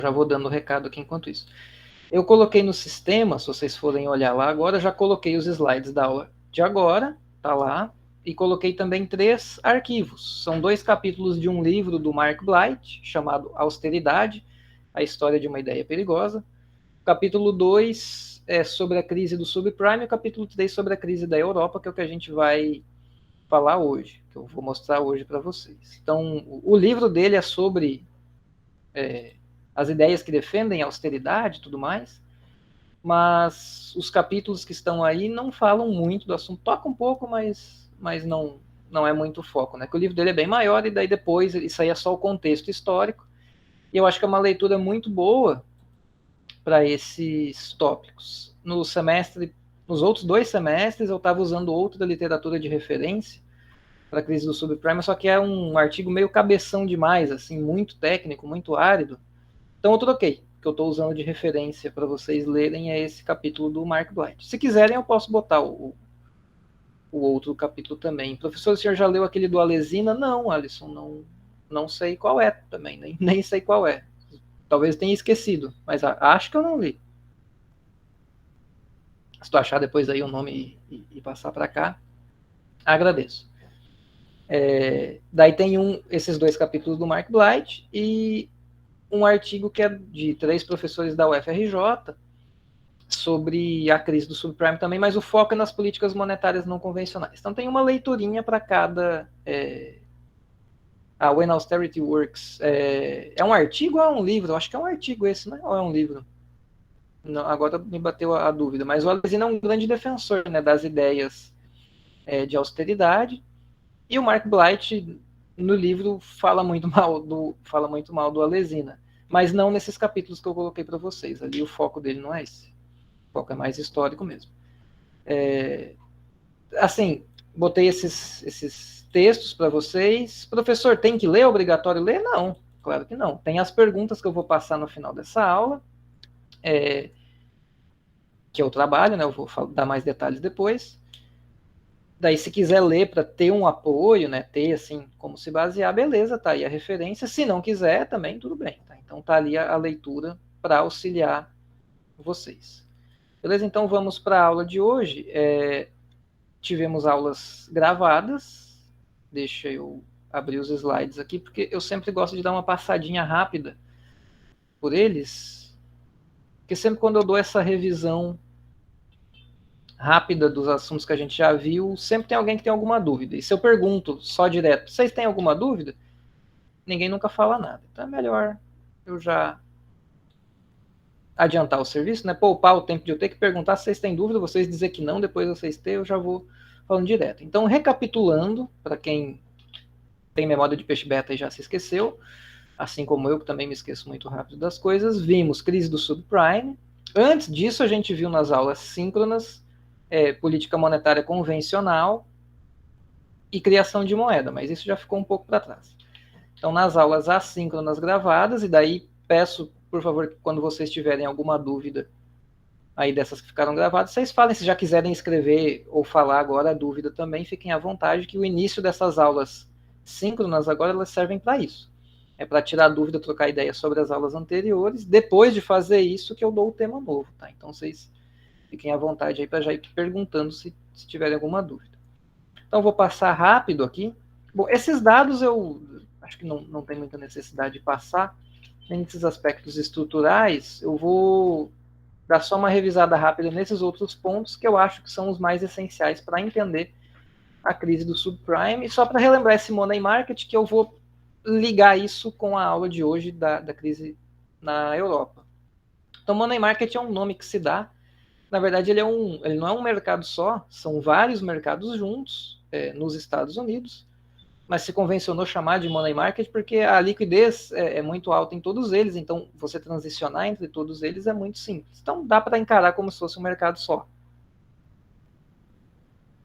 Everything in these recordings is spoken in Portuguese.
Já vou dando o recado aqui enquanto isso. Eu coloquei no sistema, se vocês forem olhar lá agora, já coloquei os slides da aula de agora, tá lá, e coloquei também 3 arquivos. São 2 capítulos de um livro do Mark Blight, chamado Austeridade, a história de uma ideia perigosa. O capítulo 2 é sobre a crise do subprime, e o capítulo 3 sobre a crise da Europa, que é o que a gente vai falar hoje, que eu vou mostrar hoje para vocês. Então, o livro dele é sobre as ideias que defendem a austeridade e tudo mais, mas os capítulos que estão aí não falam muito do assunto, toca um pouco, mas não é muito foco, né? Que o livro dele é bem maior e daí depois isso aí é só o contexto histórico, e eu acho que é uma leitura muito boa para esses tópicos. Nos outros 2 semestres eu estava usando outra literatura de referência para a crise do subprime, só que é um artigo meio cabeção demais, assim, muito técnico, muito árido. Então eu troquei. O que eu estou usando de referência para vocês lerem é esse capítulo do Mark Blight. Se quiserem, eu posso botar o outro capítulo também. Professor, o senhor já leu aquele do Alesina? Não, Alisson, não sei qual é também, nem sei qual é. Talvez tenha esquecido, mas acho que eu não li. Se tu achar depois aí o nome e passar para cá, agradeço. Daí tem esses 2 capítulos do Mark Blight e um artigo que é de 3 professores da UFRJ sobre a crise do subprime também, mas o foco é nas políticas monetárias não convencionais. Então tem uma leiturinha para cada... When Austerity Works. É um artigo ou é um livro? Eu acho que é um artigo esse, né? Ou é um livro? Não, agora me bateu a dúvida. Mas o Alesina é um grande defensor, né, das ideias de austeridade. E o Mark Blight, no livro, fala muito mal do Alesina. Mas não nesses capítulos que eu coloquei para vocês. Ali o foco dele não é esse. O foco é mais histórico mesmo. Assim, botei esses textos para vocês. Professor, tem que ler? É obrigatório ler? Não, claro que não. Tem as perguntas que eu vou passar no final dessa aula, que é o trabalho, né? Eu vou dar mais detalhes depois. Daí, se quiser ler para ter um apoio, né, ter assim como se basear, beleza, tá aí a referência. Se não quiser, também tudo bem. Tá? Então tá ali a leitura para auxiliar vocês. Beleza? Então vamos para a aula de hoje. Tivemos aulas gravadas. Deixa eu abrir os slides aqui, porque eu sempre gosto de dar uma passadinha rápida por eles, porque sempre quando eu dou essa revisão rápida dos assuntos que a gente já viu, sempre tem alguém que tem alguma dúvida. E se eu pergunto só direto, vocês têm alguma dúvida? Ninguém nunca fala nada. Então é melhor eu já adiantar o serviço, né? Poupar o tempo de eu ter que perguntar se vocês têm dúvida, vocês dizer que não, depois vocês terem, eu já vou falando direto. Então, recapitulando, para quem tem memória de peixe beta e já se esqueceu, assim como eu, que também me esqueço muito rápido das coisas, vimos crise do subprime. Antes disso, a gente viu nas aulas síncronas política monetária convencional e criação de moeda, mas isso já ficou um pouco para trás. Então, nas aulas assíncronas gravadas, e daí peço, por favor, que quando vocês tiverem alguma dúvida aí dessas que ficaram gravadas, vocês falem, se já quiserem escrever ou falar agora a dúvida também, fiquem à vontade, que o início dessas aulas síncronas agora elas servem para isso. É para tirar dúvida, trocar ideia sobre as aulas anteriores. Depois de fazer isso, que eu dou o tema novo, tá? Então, vocês fiquem à vontade aí para já ir perguntando se tiverem alguma dúvida. Então, vou passar rápido aqui. Bom, esses dados eu acho que não tem muita necessidade de passar. Nesses aspectos estruturais, eu vou dar só uma revisada rápida nesses outros pontos que eu acho que são os mais essenciais para entender a crise do subprime. E só para relembrar esse money market, que eu vou ligar isso com a aula de hoje da crise na Europa. Então, money market é um nome que se dá. Na verdade, ele não é um mercado só, são vários mercados juntos nos Estados Unidos, mas se convencionou chamar de money market porque a liquidez é muito alta em todos eles, então você transicionar entre todos eles é muito simples. Então, dá para encarar como se fosse um mercado só.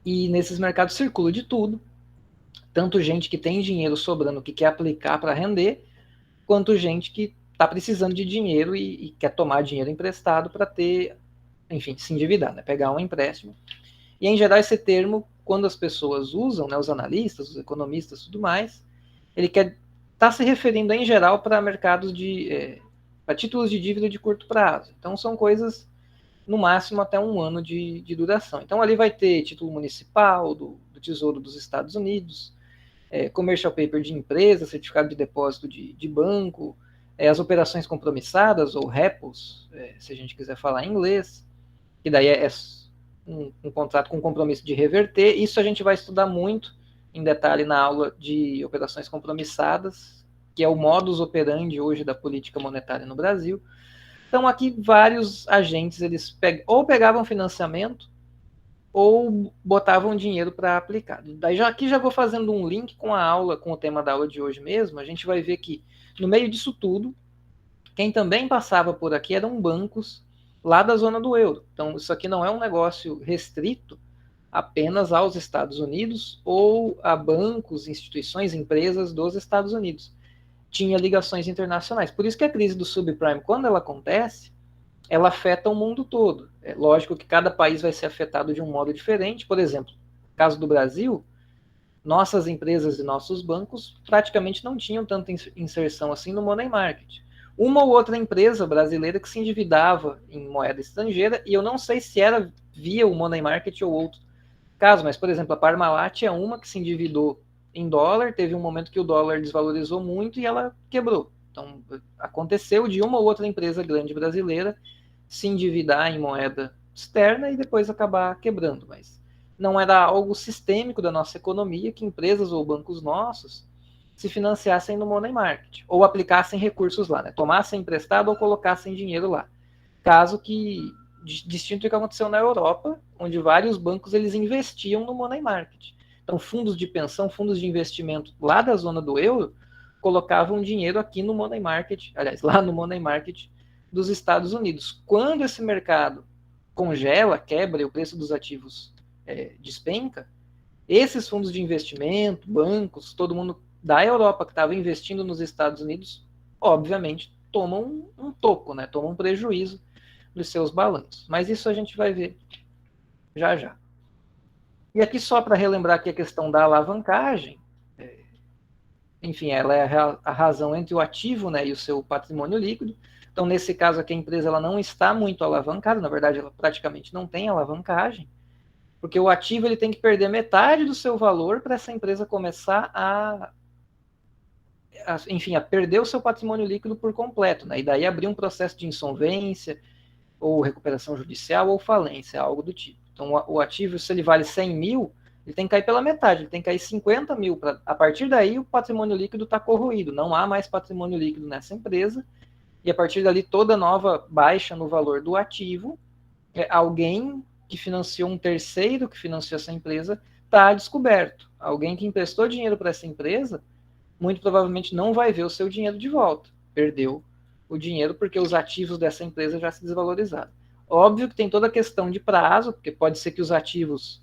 E nesses mercados circula de tudo, tanto gente que tem dinheiro sobrando que quer aplicar para render, quanto gente que está precisando de dinheiro e quer tomar dinheiro emprestado para ter, enfim, se endividar, né? Pegar um empréstimo. E, em geral, esse termo, quando as pessoas usam, né, os analistas, os economistas e tudo mais, ele está se referindo, em geral, para mercados de para títulos de dívida de curto prazo. Então são coisas no máximo até 1 ano de duração. Então ali vai ter título municipal do Tesouro dos Estados Unidos, commercial paper de empresa, certificado de depósito de banco, as operações compromissadas, ou repos, se a gente quiser falar em inglês, que daí é um contrato com compromisso de reverter. Isso a gente vai estudar muito em detalhe na aula de operações compromissadas, que é o modus operandi hoje da política monetária no Brasil. Então aqui vários agentes, eles ou pegavam financiamento ou botavam dinheiro para aplicar. Daí aqui já vou fazendo um link com a aula, com o tema da aula de hoje mesmo. A gente vai ver que no meio disso tudo, quem também passava por aqui eram bancos lá da zona do euro. Então isso aqui não é um negócio restrito apenas aos Estados Unidos ou a bancos, instituições, empresas dos Estados Unidos. Tinha ligações internacionais. Por isso que a crise do subprime, quando ela acontece, ela afeta o mundo todo. É lógico que cada país vai ser afetado de um modo diferente. Por exemplo, no caso do Brasil, nossas empresas e nossos bancos praticamente não tinham tanta inserção assim no money market. Uma ou outra empresa brasileira que se endividava em moeda estrangeira, e eu não sei se era via o money market ou outro caso, mas, por exemplo, a Parmalat é uma que se endividou em dólar, teve um momento que o dólar desvalorizou muito e ela quebrou. Então, aconteceu de uma ou outra empresa grande brasileira se endividar em moeda externa e depois acabar quebrando, mas não era algo sistêmico da nossa economia que empresas ou bancos nossos se financiassem no money market, ou aplicassem recursos lá, né? Tomassem emprestado ou colocassem dinheiro lá. Caso que distinto do que aconteceu na Europa, onde vários bancos eles investiam no money market. Então, fundos de pensão, fundos de investimento lá da zona do euro, colocavam dinheiro aqui no money market, aliás, lá no money market dos Estados Unidos. Quando esse mercado congela, quebra e o preço dos ativos despenca, esses fundos de investimento, bancos, todo mundo da Europa que estava investindo nos Estados Unidos, obviamente, tomam um toco, né? Tomam um prejuízo dos seus balanços. Mas isso a gente vai ver já já. E aqui só para relembrar que a questão da alavancagem, enfim, ela é a razão entre o ativo, né, e o seu patrimônio líquido. Então, nesse caso aqui, a empresa ela não está muito alavancada, na verdade, ela praticamente não tem alavancagem, porque o ativo ele tem que perder metade do seu valor para essa empresa começar enfim, a perder o seu patrimônio líquido por completo, né, e daí abrir um processo de insolvência, ou recuperação judicial, ou falência, algo do tipo. Então, o ativo, se ele vale 100 mil, ele tem que cair pela metade, ele tem que cair 50 mil. A partir daí, o patrimônio líquido está corroído, não há mais patrimônio líquido nessa empresa, e a partir dali, toda nova baixa no valor do ativo, alguém que financiou um terceiro que financiou essa empresa está descoberto. Alguém que emprestou dinheiro para essa empresa, muito provavelmente não vai ver o seu dinheiro de volta, perdeu o dinheiro porque os ativos dessa empresa já se desvalorizaram. Óbvio que tem toda a questão de prazo, porque pode ser que os ativos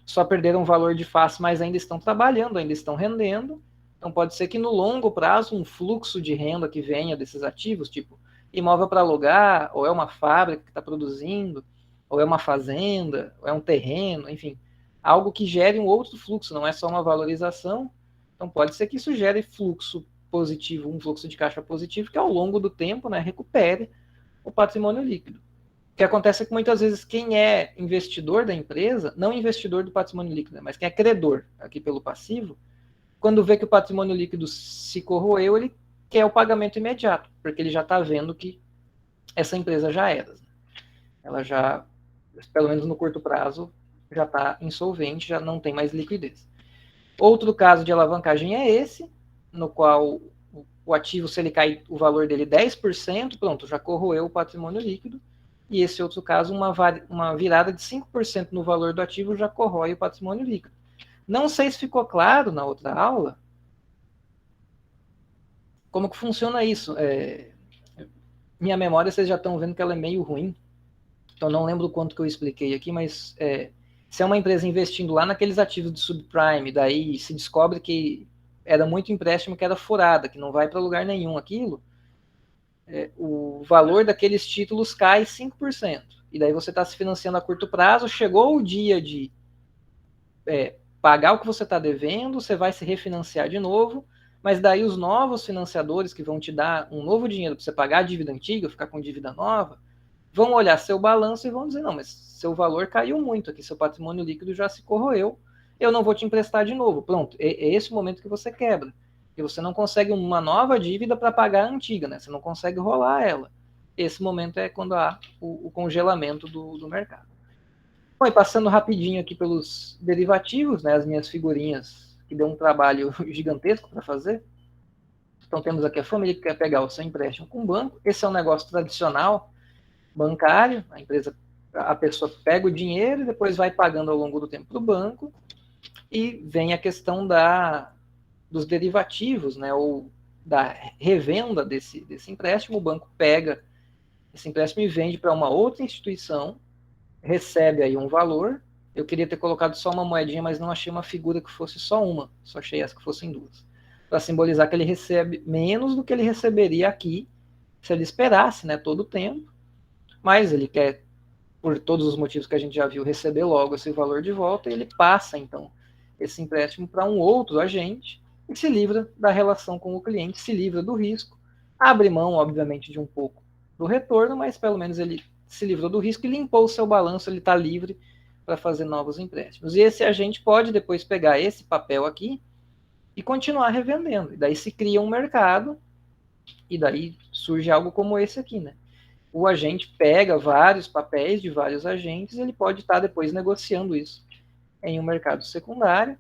só perderam valor de face, mas ainda estão trabalhando, ainda estão rendendo. Então pode ser que no longo prazo um fluxo de renda que venha desses ativos, tipo imóvel para alugar, ou é uma fábrica que está produzindo, ou é uma fazenda, ou é um terreno, enfim, algo que gere um outro fluxo, não é só uma valorização. Então pode ser que isso gere fluxo positivo, um fluxo de caixa positivo, que ao longo do tempo, né, recupere o patrimônio líquido. O que acontece é que muitas vezes quem é investidor da empresa, não investidor do patrimônio líquido, mas quem é credor aqui pelo passivo, quando vê que o patrimônio líquido se corroeu, ele quer o pagamento imediato, porque ele já está vendo que essa empresa já era. Ela já, pelo menos no curto prazo, já está insolvente, já não tem mais liquidez. Outro caso de alavancagem é esse, no qual o ativo, se ele cai o valor dele 10%, pronto, já corroeu o patrimônio líquido. E esse outro caso, uma virada de 5% no valor do ativo já corrói o patrimônio líquido. Não sei se ficou claro na outra aula como que funciona isso. Minha memória, vocês já estão vendo que ela é meio ruim, então não lembro o quanto que eu expliquei aqui, mas se é uma empresa investindo lá naqueles ativos de subprime, daí se descobre que era muito empréstimo que era furada, que não vai para lugar nenhum aquilo, o valor daqueles títulos cai 5%. E daí você está se financiando a curto prazo, chegou o dia de pagar o que você está devendo, você vai se refinanciar de novo, mas daí os novos financiadores que vão te dar um novo dinheiro para você pagar a dívida antiga, ficar com dívida nova, vão olhar seu balanço e vão dizer, não, mas seu valor caiu muito aqui, seu patrimônio líquido já se corroeu, eu não vou te emprestar de novo. Pronto, é esse o momento que você quebra. E você não consegue uma nova dívida para pagar a antiga, né? Você não consegue rolar ela. Esse momento é quando há o congelamento do mercado. Bom, e passando rapidinho aqui pelos derivativos, né? As minhas figurinhas, que deu um trabalho gigantesco para fazer. Então temos aqui a família que quer pegar o seu empréstimo com o banco. Esse é um negócio tradicional, bancário. A pessoa pega o dinheiro e depois vai pagando ao longo do tempo para o banco. E vem a questão dos derivativos, né? Ou da revenda desse empréstimo. O banco pega esse empréstimo e vende para uma outra instituição, recebe aí um valor. Eu queria ter colocado só uma moedinha, mas não achei uma figura que fosse só uma, só achei essa que fossem duas, para simbolizar que ele recebe menos do que ele receberia aqui se ele esperasse, né, todo o tempo, mas ele quer, por todos os motivos que a gente já viu, receber logo esse valor de volta, e ele passa então esse empréstimo para um outro agente e se livra da relação com o cliente, se livra do risco, abre mão, obviamente, de um pouco do retorno, mas pelo menos ele se livrou do risco e limpou o seu balanço, ele está livre para fazer novos empréstimos. E esse agente pode depois pegar esse papel aqui e continuar revendendo. E daí se cria um mercado, e daí surge algo como esse aqui, né? O agente pega vários papéis de vários agentes, e ele pode estar depois negociando isso em um mercado secundário.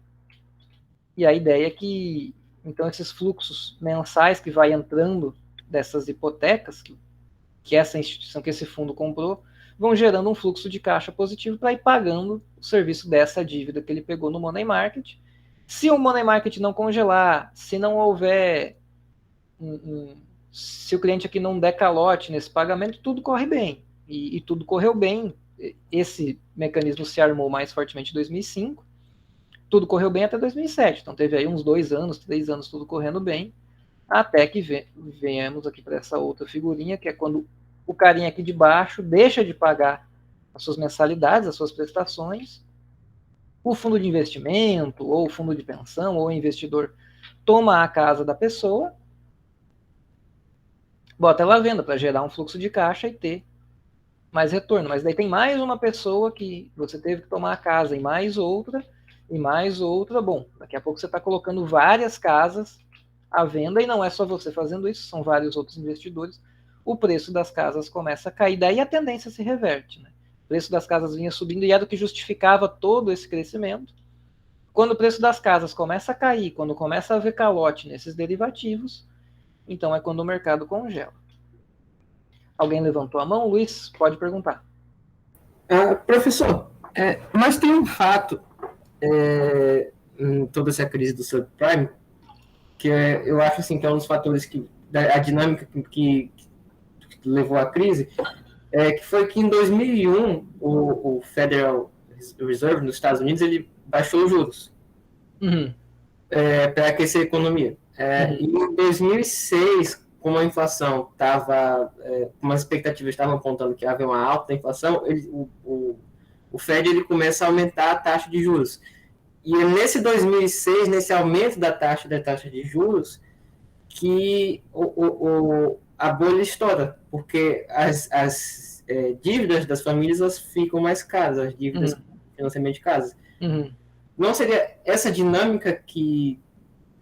E a ideia é que, então, esses fluxos mensais que vai entrando dessas hipotecas, que essa instituição, que esse fundo comprou, vão gerando um fluxo de caixa positivo para ir pagando o serviço dessa dívida que ele pegou no Money Market. Se o Money Market não congelar, se não houver, se o cliente aqui não der calote nesse pagamento, tudo corre bem. E tudo correu bem. Esse mecanismo se armou mais fortemente em 2005. Tudo correu bem até 2007. Então teve aí uns 2 anos, 3 anos, tudo correndo bem. Até que venhamos aqui para essa outra figurinha, que é quando o carinha aqui de baixo deixa de pagar as suas mensalidades, as suas prestações, o fundo de investimento, ou o fundo de pensão, ou o investidor toma a casa da pessoa, bota ela à venda para gerar um fluxo de caixa e ter mais retorno. Mas daí tem mais uma pessoa que você teve que tomar a casa, e mais outra, e mais outra. Bom, daqui a pouco você está colocando várias casas à venda, e não é só você fazendo isso, são vários outros investidores. O preço das casas começa a cair, daí a tendência se reverte, né? O preço das casas vinha subindo e era o que justificava todo esse crescimento. Quando o preço das casas começa a cair, quando começa a haver calote nesses derivativos, então é quando o mercado congela. Alguém levantou a mão? Luiz, pode perguntar. Professor, mas tem um fato em toda essa crise do subprime, que eu acho assim, que é um dos fatores a dinâmica que levou à crise, que foi que em 2001 o Federal Reserve nos Estados Unidos ele baixou os juros para aquecer a economia. E em 2006, como a inflação estava, como as expectativas estavam apontando que havia uma alta inflação, o Fed ele começa a aumentar a taxa de juros. E é nesse 2006, nesse aumento da taxa de juros, que a bolha estoura, porque as dívidas das famílias elas ficam mais caras, as dívidas de financiamento de casas. Não seria essa dinâmica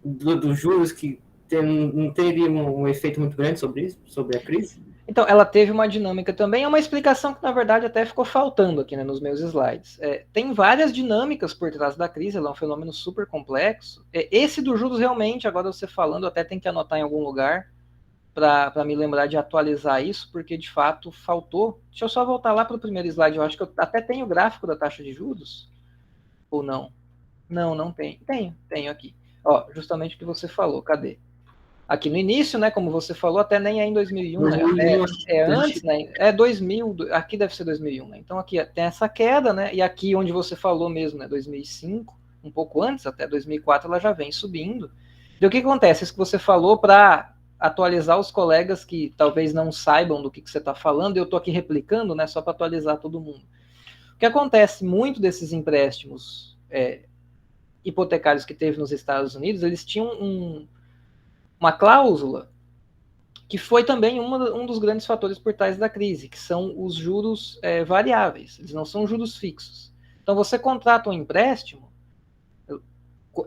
dos juros que não teria um efeito muito grande sobre isso, sobre a crise? Então, ela teve uma dinâmica também, é uma explicação que, na verdade, até ficou faltando aqui, né, nos meus slides. Tem várias dinâmicas por trás da crise, ela é um fenômeno super complexo. Esse dos juros, realmente, agora você falando, até tem que anotar em algum lugar para me lembrar de atualizar isso, porque, de fato, faltou. Deixa eu só voltar lá para o primeiro slide, eu acho que eu até tenho o gráfico da taxa de juros, ou não? Não tem. Tenho aqui. Ó, justamente o que você falou, cadê? Aqui no início, né, como você falou, até nem é em 2001, 2001 né, antes, né, 2000, aqui deve ser 2001, né, então aqui tem essa queda, né, e aqui onde você falou mesmo, né, 2005, um pouco antes, até 2004, ela já vem subindo. E o que acontece? Isso que você falou, para atualizar os colegas que talvez não saibam do que você está falando, eu estou aqui replicando, né, só para atualizar todo mundo. O que acontece, muito desses empréstimos hipotecários que teve nos Estados Unidos, eles tinham uma cláusula que foi também um dos grandes fatores por trás da crise, que são os juros variáveis, eles não são juros fixos. Então, você contrata um empréstimo,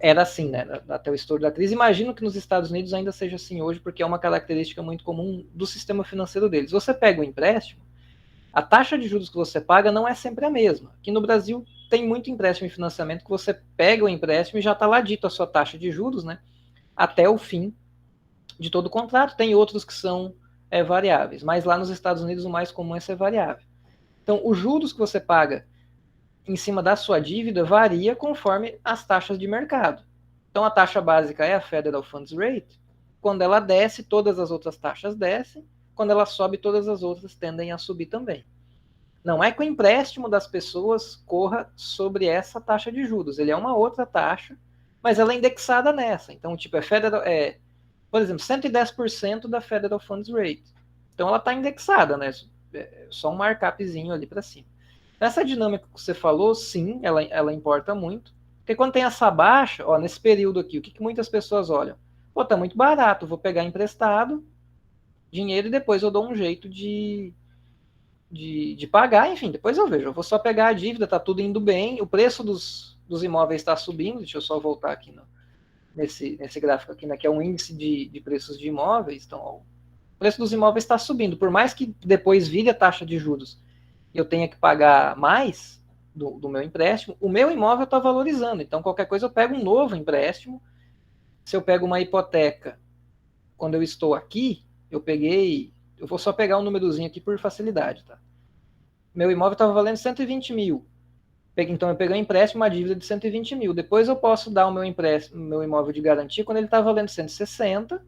era assim, né, até o estouro da crise. Imagino que nos Estados Unidos ainda seja assim hoje, porque é uma característica muito comum do sistema financeiro deles. Você pega um empréstimo, a taxa de juros que você paga não é sempre a mesma. Aqui no Brasil tem muito empréstimo e financiamento que você pega o empréstimo e já está lá dito a sua taxa de juros, né, até o fim de todo o contrato. Tem outros que são variáveis, mas lá nos Estados Unidos o mais comum é ser variável. Então, os juros que você paga em cima da sua dívida varia conforme as taxas de mercado. Então, a taxa básica é a Federal Funds Rate. Quando ela desce, todas as outras taxas descem. Quando ela sobe, todas as outras tendem a subir também. Não é que o empréstimo das pessoas corra sobre essa taxa de juros. Ele é uma outra taxa, mas ela é indexada nessa. Então, tipo, por exemplo, 110% da Federal Funds Rate. Então, ela está indexada, né? Só um markupzinho ali para cima. Nessa dinâmica que você falou, sim, ela importa muito. Porque quando tem essa baixa, ó, nesse período aqui, o que muitas pessoas olham? Pô, tá muito barato, vou pegar emprestado dinheiro e depois eu dou um jeito de pagar, enfim, depois eu vejo. Eu vou só pegar a dívida, tá tudo indo bem, o preço dos imóveis está subindo, deixa eu só voltar aqui nesse gráfico aqui, né, que é um índice de preços de imóveis. Então, ó, o preço dos imóveis está subindo, por mais que depois vire a taxa de juros eu tenha que pagar mais do meu empréstimo, o meu imóvel está valorizando. Então, qualquer coisa, eu pego um novo empréstimo. Se eu pego uma hipoteca, quando eu estou aqui, eu vou só pegar um númerozinho aqui por facilidade, tá? Meu imóvel estava valendo 120 mil. Então, eu peguei um empréstimo, uma dívida de 120 mil. Depois eu posso dar o meu imóvel de garantia quando ele está valendo 160.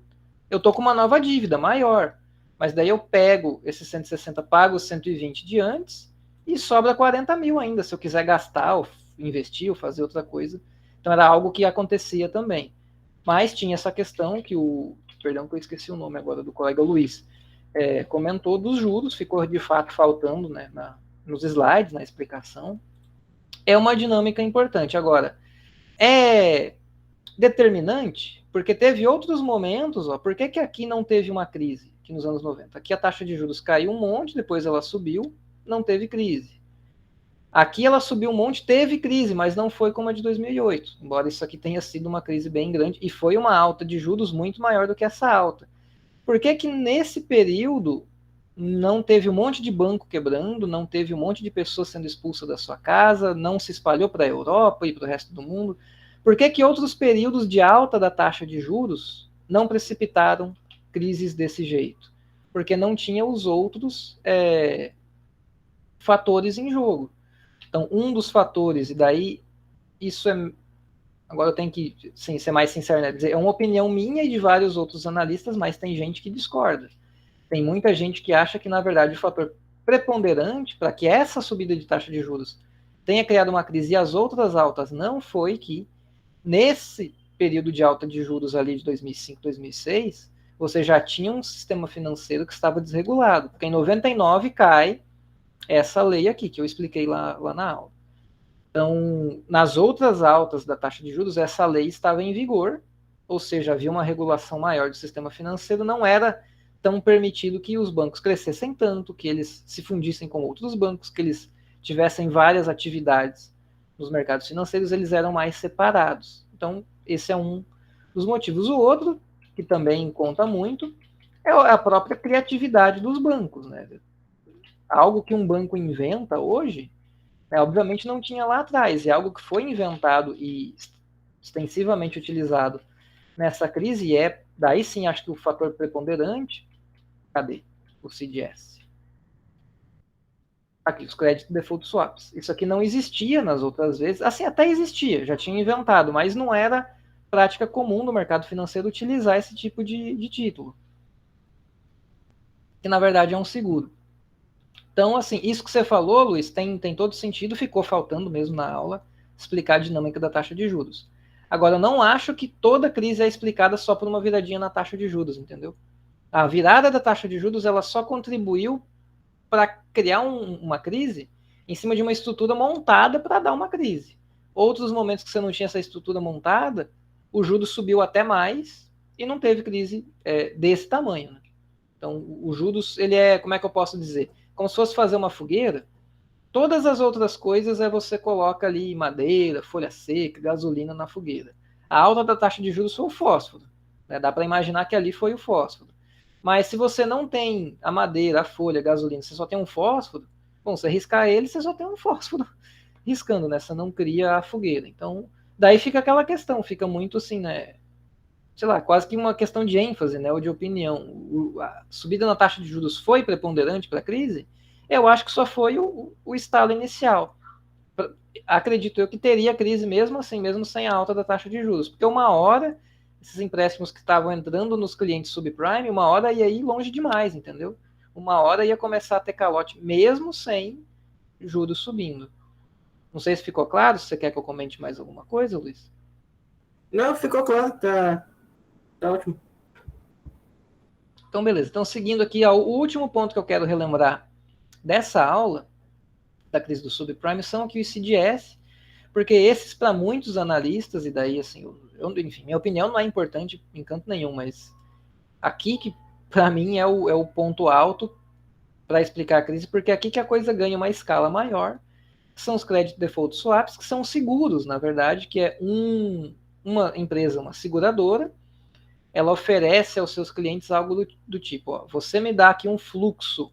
Eu estou com uma nova dívida maior. Mas daí eu pego esses 160, pago os 120 de antes e sobra 40 mil ainda, se eu quiser gastar, ou investir, ou fazer outra coisa. Então era algo que acontecia também. Mas tinha essa questão perdão que eu esqueci o nome agora do colega Luiz, comentou dos juros, ficou de fato faltando, né, nos slides, na explicação. É uma dinâmica importante. Agora, é determinante, porque teve outros momentos, ó, por que aqui não teve uma crise? Nos anos 90. Aqui a taxa de juros caiu um monte, depois ela subiu, não teve crise. Aqui ela subiu um monte, teve crise, mas não foi como a de 2008, embora isso aqui tenha sido uma crise bem grande, e foi uma alta de juros muito maior do que essa alta. Por que nesse período não teve um monte de banco quebrando, não teve um monte de pessoas sendo expulsas da sua casa, não se espalhou para a Europa e para o resto do mundo? Por que outros períodos de alta da taxa de juros não precipitaram crises desse jeito? Porque não tinha os outros fatores em jogo. Então, um dos fatores, e daí isso agora eu tenho que ser mais sincero, né, dizer, é uma opinião minha e de vários outros analistas, mas tem gente que discorda. Tem muita gente que acha que, na verdade, o fator preponderante para que essa subida de taxa de juros tenha criado uma crise e as outras altas não foi que, nesse período de alta de juros ali de 2005, 2006, você já tinha um sistema financeiro que estava desregulado, porque em 99 cai essa lei aqui, que eu expliquei lá na aula. Então, nas outras altas da taxa de juros, essa lei estava em vigor, ou seja, havia uma regulação maior do sistema financeiro, não era tão permitido que os bancos crescessem tanto, que eles se fundissem com outros bancos, que eles tivessem várias atividades nos mercados financeiros, eles eram mais separados. Então, esse é um dos motivos. O outro, que também conta muito, é a própria criatividade dos bancos, né? Algo que um banco inventa hoje, né, obviamente não tinha lá atrás, é algo que foi inventado e extensivamente utilizado nessa crise, e daí sim, acho que o fator preponderante, cadê o CDS? Aqui, os Credit Default Swaps. Isso aqui não existia nas outras vezes, assim, até existia, já tinha inventado, mas não era prática comum no mercado financeiro utilizar esse tipo de título, que na verdade é um seguro. Então, assim, isso que você falou, Luiz, tem todo sentido, ficou faltando mesmo na aula explicar a dinâmica da taxa de juros. Agora, eu não acho que toda crise é explicada só por uma viradinha na taxa de juros, entendeu? A virada da taxa de juros, ela só contribuiu para criar uma crise em cima de uma estrutura montada para dar uma crise. Outros momentos que você não tinha essa estrutura montada, o juros subiu até mais e não teve crise desse tamanho. Né? Então, o juros, ele é, como é que eu posso dizer? Como se fosse fazer uma fogueira, todas as outras coisas você coloca ali madeira, folha seca, gasolina na fogueira. A alta da taxa de juros foi o fósforo. Né? Dá para imaginar que ali foi o fósforo. Mas se você não tem a madeira, a folha, a gasolina, você só tem um fósforo, bom, você riscar ele, você só tem um fósforo riscando, né? Você não cria a fogueira. Então, daí fica aquela questão, fica muito assim, né? Sei lá, quase que uma questão de ênfase, né? Ou de opinião. A subida na taxa de juros foi preponderante para a crise? Eu acho que só foi o estalo inicial. Acredito eu que teria crise mesmo assim, mesmo sem a alta da taxa de juros. Porque uma hora, esses empréstimos que estavam entrando nos clientes subprime, uma hora ia ir longe demais, entendeu? Uma hora ia começar a ter calote, mesmo sem juros subindo. Não sei se ficou claro, se você quer que eu comente mais alguma coisa, Luiz. Não, ficou claro, tá ótimo. Então, beleza. Então, seguindo aqui, o último ponto que eu quero relembrar dessa aula, da crise do subprime, são aqui os CDS, porque esses, para muitos analistas, e daí, assim, enfim, minha opinião não é importante em canto nenhum, mas aqui que, para mim, é o ponto alto para explicar a crise, porque é aqui que a coisa ganha uma escala maior, que são os credit default swaps, que são seguros, na verdade, que é uma empresa, uma seguradora, ela oferece aos seus clientes algo do tipo, ó, você me dá aqui um fluxo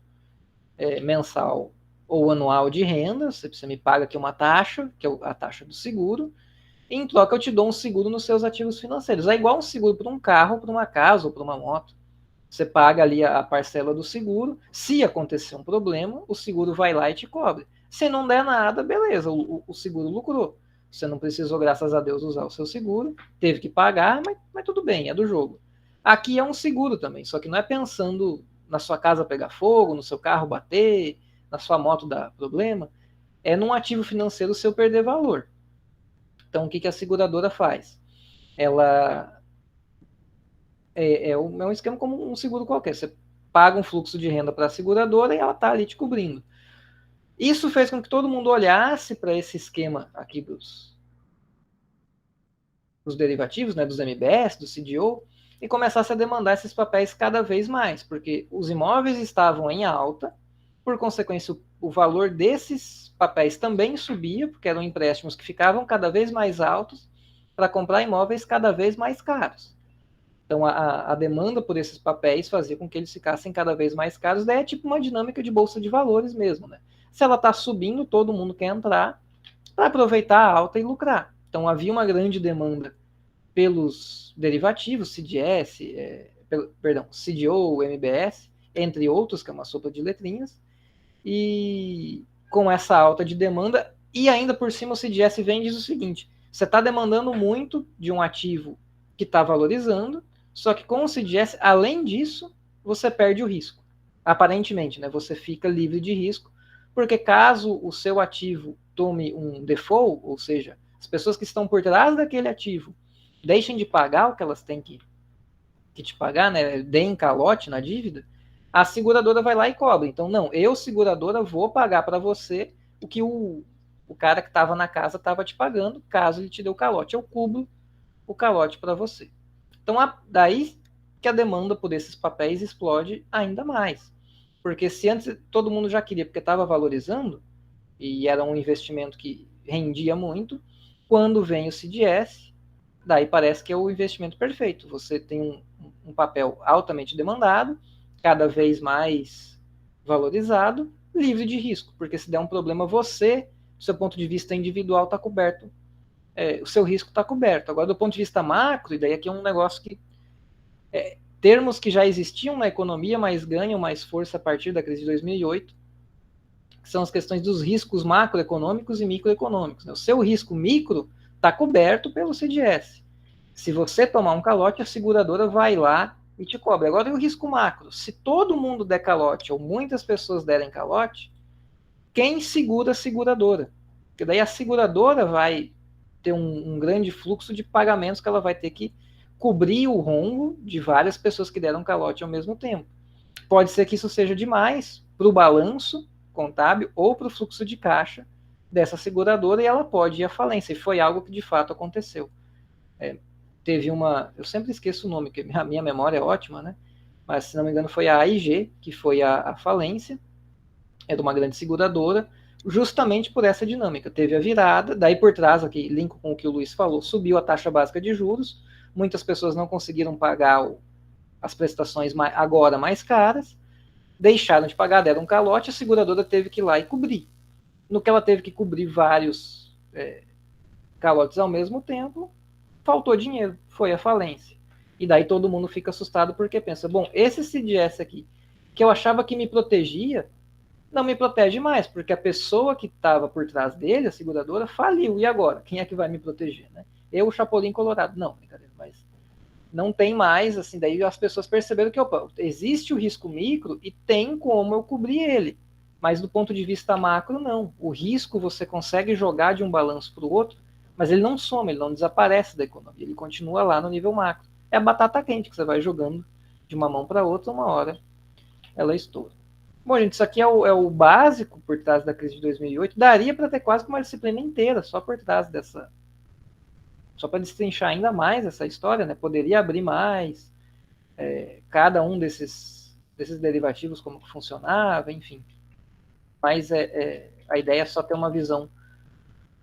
mensal ou anual de renda, você me paga aqui uma taxa, que é a taxa do seguro, e em troca eu te dou um seguro nos seus ativos financeiros. É igual um seguro para um carro, para uma casa ou para uma moto. Você paga ali a parcela do seguro, se acontecer um problema, o seguro vai lá e te cobre. Se não der nada, beleza, o seguro lucrou. Você não precisou, graças a Deus, usar o seu seguro, teve que pagar, mas tudo bem, é do jogo. Aqui é um seguro também, só que não é pensando na sua casa pegar fogo, no seu carro bater, na sua moto dar problema, é num ativo financeiro seu perder valor. Então, o que a seguradora faz? Ela é um esquema como um seguro qualquer. Você paga um fluxo de renda para a seguradora e ela está ali te cobrindo. Isso fez com que todo mundo olhasse para esse esquema aqui dos derivativos, né, dos MBS, do CDO, e começasse a demandar esses papéis cada vez mais, porque os imóveis estavam em alta, por consequência, o valor desses papéis também subia, porque eram empréstimos que ficavam cada vez mais altos para comprar imóveis cada vez mais caros. Então, a demanda por esses papéis fazia com que eles ficassem cada vez mais caros. Daí é tipo uma dinâmica de bolsa de valores mesmo, né? Se ela está subindo, todo mundo quer entrar para aproveitar a alta e lucrar. Então, havia uma grande demanda pelos derivativos, CDS, CDO, MBS, entre outros, que é uma sopa de letrinhas, e com essa alta de demanda, e ainda por cima o CDS vem e diz o seguinte, você está demandando muito de um ativo que está valorizando, só que com o CDS, além disso, você perde o risco. Aparentemente, né? Você fica livre de risco, porque caso o seu ativo tome um default, ou seja, as pessoas que estão por trás daquele ativo deixem de pagar o que elas têm que te pagar, né? Deem calote na dívida, a seguradora vai lá e cobra. Então, não, eu, seguradora, vou pagar para você o que o cara que estava na casa estava te pagando, caso ele te dê o calote. Eu cubro o calote para você. Então, daí que a demanda por esses papéis explode ainda mais. Porque se antes todo mundo já queria, porque estava valorizando, e era um investimento que rendia muito, quando vem o CDS, daí parece que é o investimento perfeito. Você tem um papel altamente demandado, cada vez mais valorizado, livre de risco, porque se der um problema, você, do seu ponto de vista individual, está coberto. O seu risco está coberto. Agora, do ponto de vista macro, e daí aqui é um negócio que termos que já existiam na economia, mas ganham mais força a partir da crise de 2008, que são as questões dos riscos macroeconômicos e microeconômicos. Né? O seu risco micro está coberto pelo CDS. Se você tomar um calote, a seguradora vai lá e te cobra. Agora, e o risco macro? Se todo mundo der calote, ou muitas pessoas derem calote, quem segura a seguradora? Porque daí a seguradora vai ter um grande fluxo de pagamentos que ela vai ter que cobrir o rombo de várias pessoas que deram calote ao mesmo tempo. Pode ser que isso seja demais para o balanço contábil ou para o fluxo de caixa dessa seguradora e ela pode ir à falência. E foi algo que de fato aconteceu. teve uma... Eu sempre esqueço o nome, porque a minha memória é ótima, né? Mas, se não me engano, foi a AIG, que foi a falência, é de uma grande seguradora, justamente por essa dinâmica. Teve a virada, daí por trás, aqui, link com o que o Luiz falou, subiu a taxa básica de juros, muitas pessoas não conseguiram pagar as prestações agora mais caras, deixaram de pagar, deram um calote, a seguradora teve que ir lá e cobrir. No que ela teve que cobrir vários calotes ao mesmo tempo, faltou dinheiro, foi a falência. E daí todo mundo fica assustado porque pensa, bom, esse CDS aqui, que eu achava que me protegia, não me protege mais, porque a pessoa que estava por trás dele, a seguradora, faliu. E agora? Quem é que vai me proteger? Né? Eu, o Chapolin Colorado. Não, brincadeira, mas não tem mais, assim, daí as pessoas perceberam que, opa, existe o risco micro e tem como eu cobrir ele. Mas do ponto de vista macro, não. O risco você consegue jogar de um balanço para o outro, mas ele não some, ele não desaparece da economia, ele continua lá no nível macro. É a batata quente que você vai jogando de uma mão para outra, uma hora ela estoura. Bom, gente, isso aqui é o básico por trás da crise de 2008. Daria para ter quase uma disciplina inteira só por trás dessa... Só para destrinchar ainda mais essa história, né? Poderia abrir mais cada um desses derivativos, como que funcionava, enfim. Mas a ideia é só ter uma visão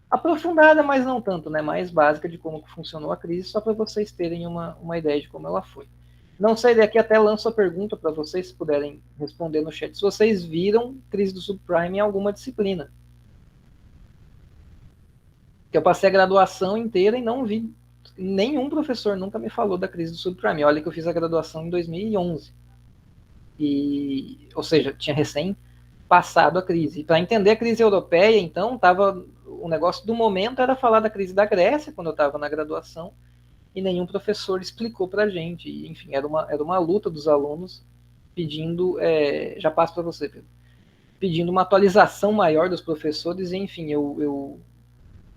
aprofundada, mas não tanto, né? Mais básica de como que funcionou a crise, só para vocês terem uma ideia de como ela foi. Não sei, daqui até lanço a pergunta para vocês, se puderem responder no chat, se vocês viram crise do subprime em alguma disciplina. Que eu passei a graduação inteira e não vi, nenhum professor nunca me falou da crise do subprime. Olha que eu fiz a graduação em 2011. Ou seja, tinha recém passado a crise. E para entender a crise europeia, então, o negócio do momento era falar da crise da Grécia, quando eu estava na graduação, e nenhum professor explicou para a gente. E, enfim, era uma luta dos alunos pedindo, já passo para você, Pedro, pedindo uma atualização maior dos professores, e, enfim, eu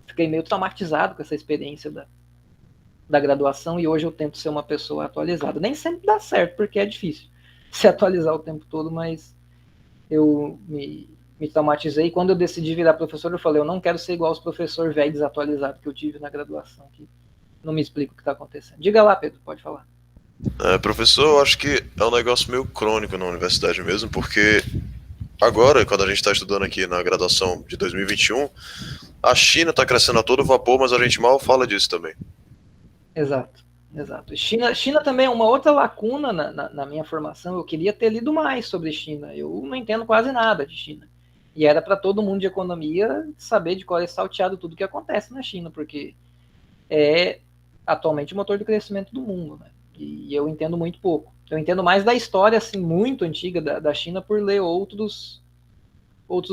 fiquei meio traumatizado com essa experiência da graduação, e hoje eu tento ser uma pessoa atualizada. Nem sempre dá certo, porque é difícil se atualizar o tempo todo, mas eu me traumatizei. Quando eu decidi virar professor, eu falei, eu não quero ser igual aos professores velhos desatualizados que eu tive na graduação, que não me explica o que está acontecendo. Diga lá, Pedro, pode falar. Professor, eu acho que é um negócio meio crônico na universidade mesmo, porque agora, quando a gente está estudando aqui na graduação de 2021, a China está crescendo a todo vapor, mas a gente mal fala disso também. Exato. China também é uma outra lacuna na minha formação. Eu queria ter lido mais sobre China. Eu não entendo quase nada de China. E era para todo mundo de economia saber de qual é salteado tudo que acontece na China, porque é atualmente o motor do crescimento do mundo, né? E eu entendo muito pouco. Eu entendo mais da história assim muito antiga da China por ler outros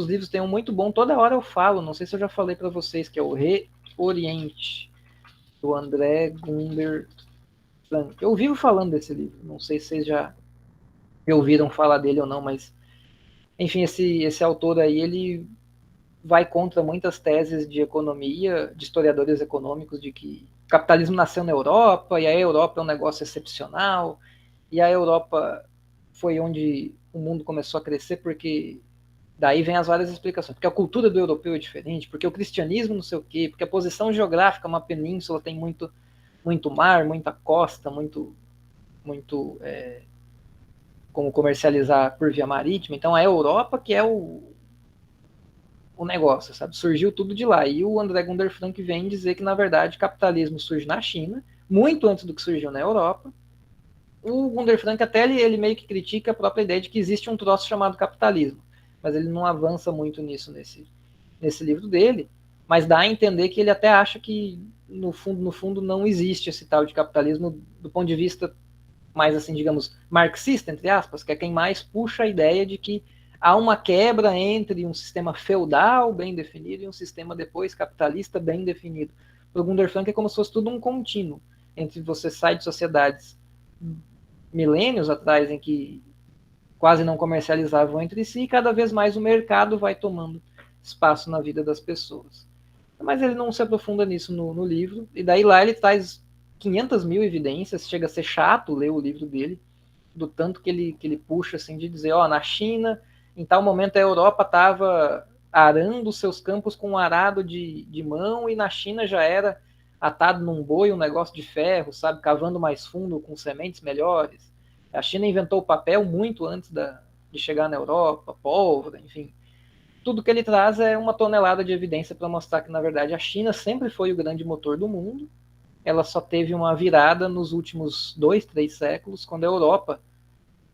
livros. Tem um muito bom, toda hora eu falo, não sei se eu já falei para vocês, que é o Reoriente, do André Gunder Frank. Eu vivo falando desse livro, não sei se vocês já ouviram falar dele ou não, mas enfim, esse autor aí, ele vai contra muitas teses de economia, de historiadores econômicos, de que o capitalismo nasceu na Europa, e a Europa é um negócio excepcional, e a Europa foi onde o mundo começou a crescer, porque daí vem as várias explicações, porque a cultura do europeu é diferente, porque o cristianismo não sei o quê, porque a posição geográfica, uma península tem muito mar, muita costa, muito como comercializar por via marítima. Então a Europa que é o negócio, sabe? Surgiu tudo de lá. E o André Gunder Frank vem dizer que, na verdade, capitalismo surge na China, muito antes do que surgiu na Europa. O Gunder Frank até ele meio que critica a própria ideia de que existe um troço chamado capitalismo, mas ele não avança muito nisso nesse livro dele, mas dá a entender que ele até acha que no fundo não existe esse tal de capitalismo do ponto de vista mais assim, digamos, marxista, entre aspas, que é quem mais puxa a ideia de que há uma quebra entre um sistema feudal bem definido e um sistema depois capitalista bem definido. Para o Gunder Frank é como se fosse tudo um contínuo, entre você sai de sociedades milênios atrás em que quase não comercializavam entre si, e cada vez mais o mercado vai tomando espaço na vida das pessoas. Mas ele não se aprofunda nisso no livro, e daí lá ele traz 500 mil evidências, chega a ser chato ler o livro dele, do tanto que ele puxa, assim, de dizer, na China, em tal momento a Europa estava arando seus campos com um arado de mão, e na China já era atado num boi, um negócio de ferro, sabe, cavando mais fundo com sementes melhores. A China inventou o papel muito antes de chegar na Europa, pólvora, enfim. Tudo que ele traz é uma tonelada de evidência para mostrar que, na verdade, a China sempre foi o grande motor do mundo. Ela só teve uma virada nos últimos 2, 3 séculos, quando a Europa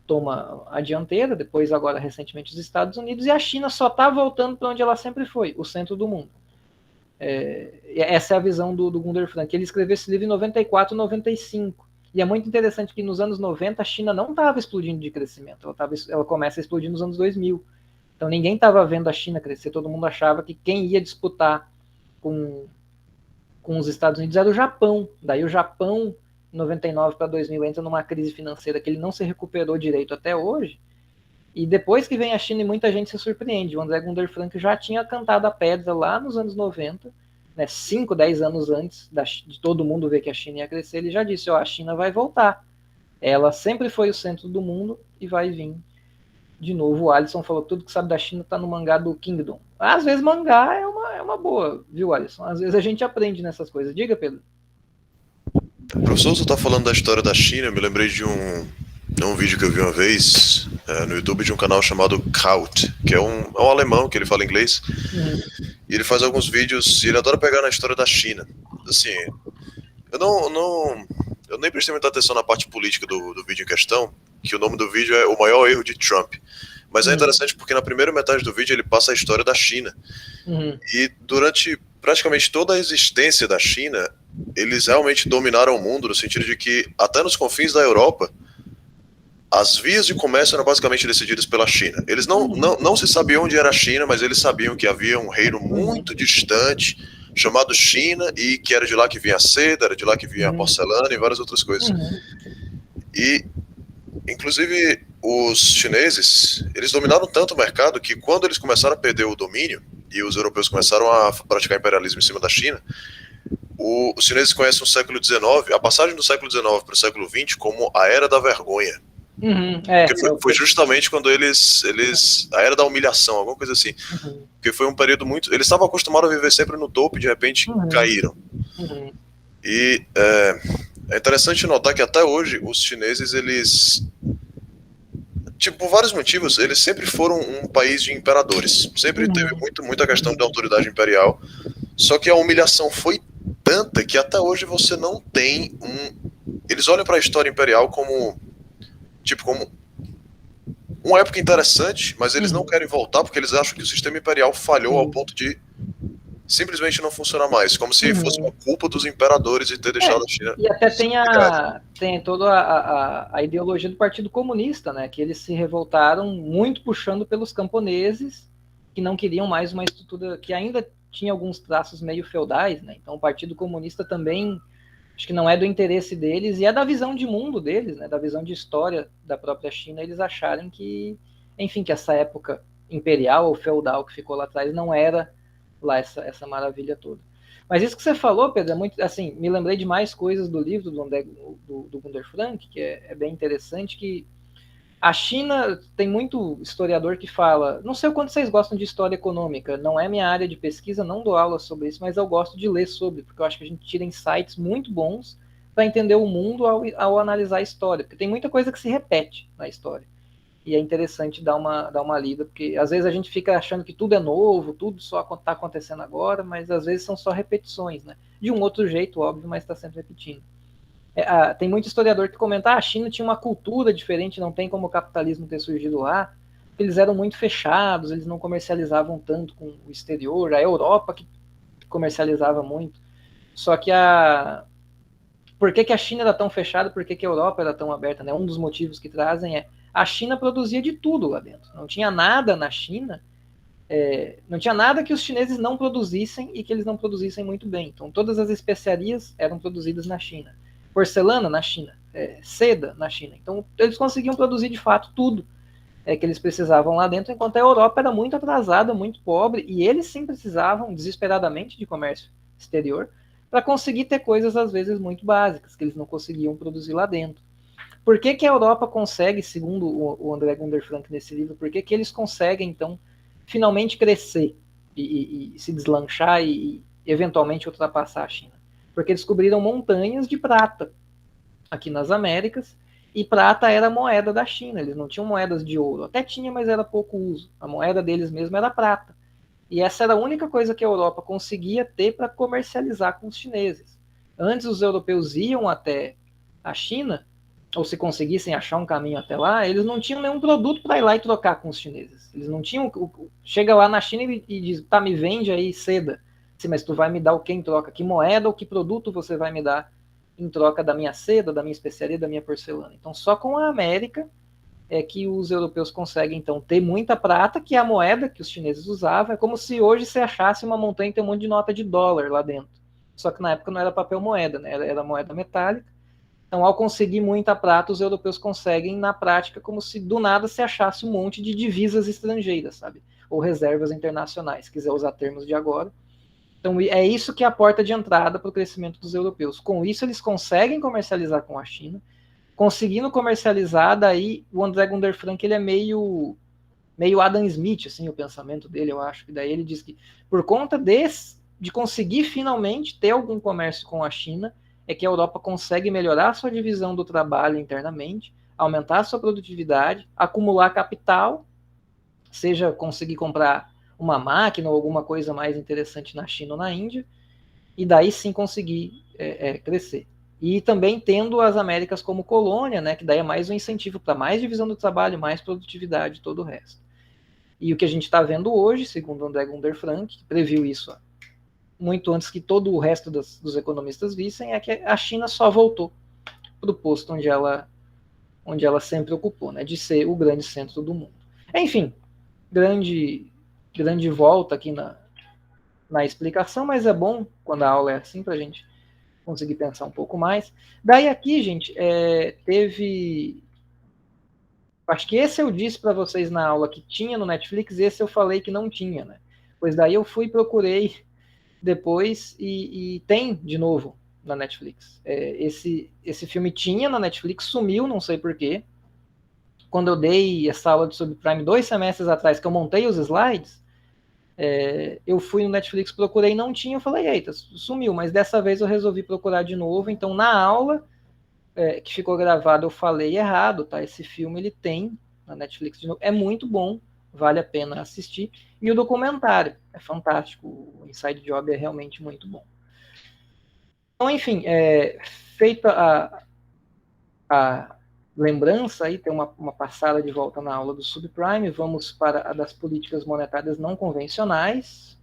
toma a dianteira, depois agora recentemente os Estados Unidos, e a China só está voltando para onde ela sempre foi, o centro do mundo. Essa é a visão do Gunther Frank. Ele escreveu esse livro em 94, 95. E é muito interessante que nos anos 90 a China não estava explodindo de crescimento, ela começa a explodir nos anos 2000. Então ninguém estava vendo a China crescer, todo mundo achava que quem ia disputar com os Estados Unidos era o Japão. Daí o Japão, em 99 para 2000, entra numa crise financeira que ele não se recuperou direito até hoje. E depois que vem a China, e muita gente se surpreende. O André Gunther Frank já tinha cantado a pedra lá nos anos 90, né, 5, 10 anos antes de todo mundo ver que a China ia crescer. Ele já disse, a China vai voltar. Ela sempre foi o centro do mundo e vai vir de novo. O Alisson falou que tudo que sabe da China está no mangá do Kingdom. Às vezes mangá é uma boa, viu, Alisson? Às vezes a gente aprende nessas coisas. Diga, Pedro. Professor, você está falando da história da China, eu me lembrei de um vídeo que eu vi uma vez no YouTube de um canal chamado Kaut, que é um alemão que ele fala inglês, e ele faz alguns vídeos e ele adora pegar na história da China. Assim, eu nem prestei muita atenção na parte política do vídeo em questão, que o nome do vídeo é O Maior Erro de Trump. Mas é interessante porque na primeira metade do vídeo ele passa a história da China. E durante praticamente toda a existência da China, eles realmente dominaram o mundo, no sentido de que até nos confins da Europa, as vias de comércio eram basicamente decididas pela China. Eles não se sabiam onde era a China, mas eles sabiam que havia um reino muito distante, chamado China, e que era de lá que vinha a seda, era de lá que vinha a porcelana e várias outras coisas. E, inclusive, os chineses, eles dominaram tanto o mercado que quando eles começaram a perder o domínio, e os europeus começaram a praticar imperialismo em cima da China, os chineses conhecem o século XIX, a passagem do século XIX para o século XX como a Era da Vergonha. Foi justamente quando eles a Era da Humilhação, alguma coisa assim. Porque foi um período muito... Eles estavam acostumados a viver sempre no topo e de repente caíram. E é interessante notar que até hoje os chineses, eles... por vários motivos, eles sempre foram um país de imperadores. Sempre teve muita questão de autoridade imperial. Só que a humilhação foi tanta que até hoje você não tem Eles olham para a história imperial como uma época interessante, mas eles não querem voltar porque eles acham que o sistema imperial falhou ao ponto de simplesmente não funcionar mais, como se fosse uma culpa dos imperadores de ter deixado a China. E até tem toda a ideologia do Partido Comunista, né, que eles se revoltaram muito puxando pelos camponeses, que não queriam mais uma estrutura que ainda tinha alguns traços meio feudais, né? Então o Partido Comunista também, acho que não é do interesse deles, e é da visão de mundo deles, né, da visão de história da própria China, eles acharem que, enfim, que essa época imperial ou feudal que ficou lá atrás não era lá essa maravilha toda. Mas isso que você falou, Pedro, é muito, assim, me lembrei de mais coisas do livro do Gunther Frank, que é bem interessante, que a China, tem muito historiador que fala, não sei o quanto vocês gostam de história econômica, não é minha área de pesquisa, não dou aula sobre isso, mas eu gosto de ler sobre, porque eu acho que a gente tira insights muito bons para entender o mundo ao analisar a história, porque tem muita coisa que se repete na história. E é interessante dar uma lida, porque às vezes a gente fica achando que tudo é novo, tudo só está acontecendo agora, mas às vezes são só repetições, né? De um outro jeito, óbvio, mas está sempre repetindo. Tem muito historiador que comenta, a China tinha uma cultura diferente, não tem como o capitalismo ter surgido lá, eles eram muito fechados, eles não comercializavam tanto com o exterior, a Europa que comercializava muito. Só que por que a China era tão fechada, por que a Europa era tão aberta, né? Um dos motivos que trazem a China produzia de tudo lá dentro, não tinha nada na China, não tinha nada que os chineses não produzissem e que eles não produzissem muito bem. Então todas as especiarias eram produzidas na China. Porcelana na China, seda na China. Então eles conseguiam produzir de fato tudo que eles precisavam lá dentro, enquanto a Europa era muito atrasada, muito pobre, e eles sim precisavam desesperadamente de comércio exterior para conseguir ter coisas às vezes muito básicas que eles não conseguiam produzir lá dentro. Por que a Europa consegue, segundo o André Gunther Frank nesse livro, por que eles conseguem então finalmente crescer e se deslanchar e eventualmente ultrapassar a China? porque descobriram montanhas de prata aqui nas Américas, e prata era a moeda da China, eles não tinham moedas de ouro, até tinha, mas era pouco uso, a moeda deles mesmo era prata. E essa era a única coisa que a Europa conseguia ter para comercializar com os chineses. Antes os europeus iam até a China, ou se conseguissem achar um caminho até lá, eles não tinham nenhum produto para ir lá e trocar com os chineses. Eles não tinham. Chega lá na China e diz: tá, me vende aí seda. Sim, mas tu vai me dar o que em troca? Que moeda ou que produto você vai me dar em troca da minha seda, da minha especiaria, da minha porcelana? Então, só com a América é que os europeus conseguem, então, ter muita prata, que é a moeda que os chineses usavam. É como se hoje você achasse uma montanha e tem um monte de nota de dólar lá dentro. Só que na época não era papel moeda, né? Era moeda metálica. Então, ao conseguir muita prata, os europeus conseguem, na prática, como se do nada se achasse um monte de divisas estrangeiras, sabe? Ou reservas internacionais, se quiser usar termos de agora. Então, é isso que é a porta de entrada para o crescimento dos europeus. Com isso, eles conseguem comercializar com a China. Conseguindo comercializar, daí o André Gunder Frank, ele é meio Adam Smith, assim, o pensamento dele, eu acho. E daí ele diz que, por conta de conseguir finalmente ter algum comércio com a China, é que a Europa consegue melhorar a sua divisão do trabalho internamente, aumentar a sua produtividade, acumular capital, seja conseguir comprar uma máquina ou alguma coisa mais interessante na China ou na Índia, e daí sim conseguir crescer. E também tendo as Américas como colônia, né, que daí é mais um incentivo para mais divisão do trabalho, mais produtividade e todo o resto. E o que a gente está vendo hoje, segundo André Gunder Frank, que previu isso muito antes que todo o resto dos economistas vissem, é que a China só voltou para o posto onde ela sempre ocupou, né, de ser o grande centro do mundo. Enfim, grande volta aqui na explicação, mas é bom quando a aula é assim para a gente conseguir pensar um pouco mais. Daí aqui, gente, teve... Acho que esse eu disse para vocês na aula que tinha no Netflix, esse eu falei que não tinha, né? Pois daí eu fui procurei depois e tem de novo na Netflix. Esse filme tinha na Netflix, sumiu, não sei porquê. Quando eu dei essa aula de subprime 2 semestres atrás, que eu montei os slides, eu fui no Netflix, procurei, não tinha, eu falei, eita, sumiu, mas dessa vez eu resolvi procurar de novo, então na aula que ficou gravada eu falei errado, tá? Esse filme ele tem na Netflix de novo, é muito bom, vale a pena assistir, e o documentário é fantástico, o Inside Job é realmente muito bom. Então, enfim, feita a lembrança, aí tem uma passada de volta na aula do subprime, vamos para a das políticas monetárias não convencionais,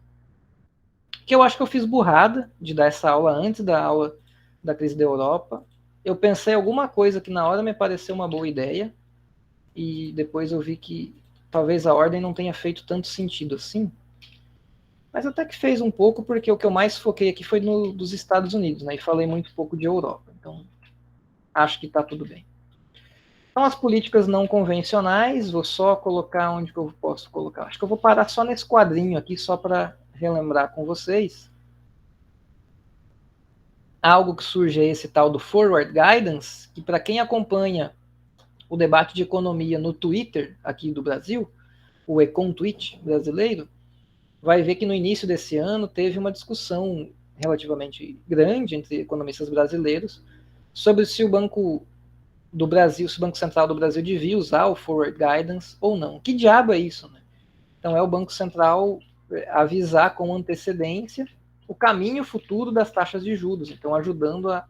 que eu acho que eu fiz burrada de dar essa aula antes da aula da crise da Europa. Eu pensei alguma coisa que na hora me pareceu uma boa ideia, e depois eu vi que talvez a ordem não tenha feito tanto sentido assim, mas até que fez um pouco, porque o que eu mais foquei aqui foi dos Estados Unidos, né, e falei muito pouco de Europa, então acho que está tudo bem. Então, as políticas não convencionais, vou só colocar onde que eu posso colocar. Acho que eu vou parar só nesse quadrinho aqui, só para relembrar com vocês. Algo que surge é esse tal do Forward Guidance, que para quem acompanha o debate de economia no Twitter aqui do Brasil, o EconTweet brasileiro, vai ver que no início desse ano teve uma discussão relativamente grande entre economistas brasileiros sobre se o Banco do Brasil, se o Banco Central do Brasil devia usar o Forward Guidance ou não. Que diabo é isso, né? Então é o Banco Central avisar com antecedência o caminho futuro das taxas de juros, então ajudando a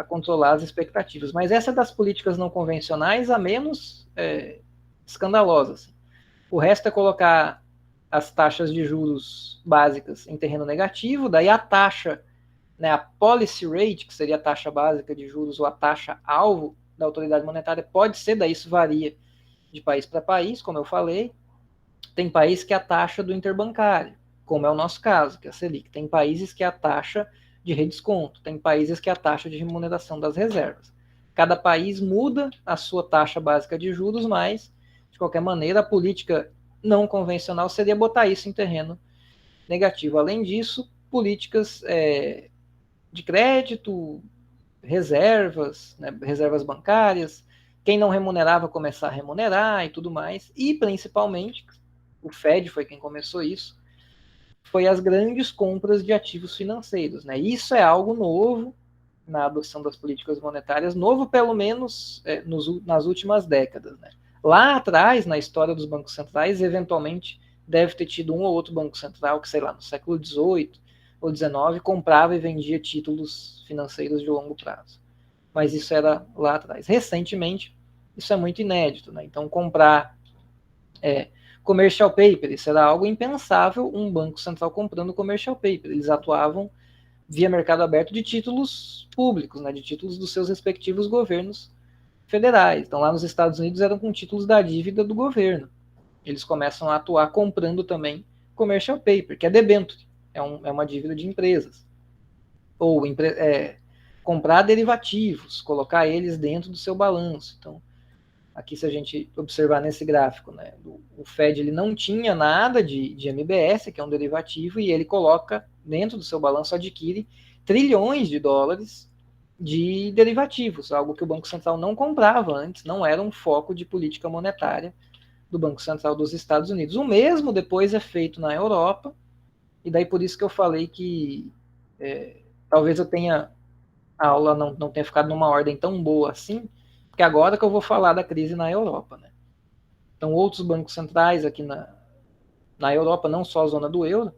controlar as expectativas. Mas essa é das políticas não convencionais a menos escandalosa. Assim. O resto é colocar as taxas de juros básicas em terreno negativo, daí a taxa, né, a policy rate, que seria a taxa básica de juros ou a taxa alvo da autoridade monetária, pode ser, daí isso varia de país para país, como eu falei. Tem país que é a taxa do interbancário, como é o nosso caso, que é a Selic. Tem países que é a taxa de redesconto, tem países que é a taxa de remuneração das reservas. Cada país muda a sua taxa básica de juros, mas, de qualquer maneira, a política não convencional seria botar isso em terreno negativo. Além disso, políticas de crédito, reservas, né, reservas bancárias, quem não remunerava começar a remunerar e tudo mais, e principalmente, o Fed foi quem começou isso, foi as grandes compras de ativos financeiros, né? Isso é algo novo na adoção das políticas monetárias, novo pelo menos nas últimas décadas, né? Lá atrás, na história dos bancos centrais, eventualmente deve ter tido um ou outro banco central que, sei lá, no século XVIII ou XIX, comprava e vendia títulos financeiros de longo prazo. Mas isso era lá atrás. Recentemente, isso é muito inédito, né? Então, comprar commercial paper, isso era algo impensável, um banco central comprando commercial paper. Eles atuavam via mercado aberto de títulos públicos, né? De títulos dos seus respectivos governos federais. Então, lá nos Estados Unidos eram com títulos da dívida do governo. Eles começam a atuar comprando também commercial paper, que é debênture, é uma dívida de empresas. Ou comprar derivativos, colocar eles dentro do seu balanço. Então, aqui se a gente observar nesse gráfico, né, o Fed ele não tinha nada de MBS, que é um derivativo, e ele coloca dentro do seu balanço, adquire trilhões de dólares de derivativos, algo que o Banco Central não comprava antes, não era um foco de política monetária do Banco Central dos Estados Unidos. O mesmo depois é feito na Europa, e daí por isso que eu falei que talvez eu tenha a aula não tenha ficado numa ordem tão boa assim, porque agora que eu vou falar da crise na Europa, né? Então, outros bancos centrais aqui na Europa, não só a zona do euro,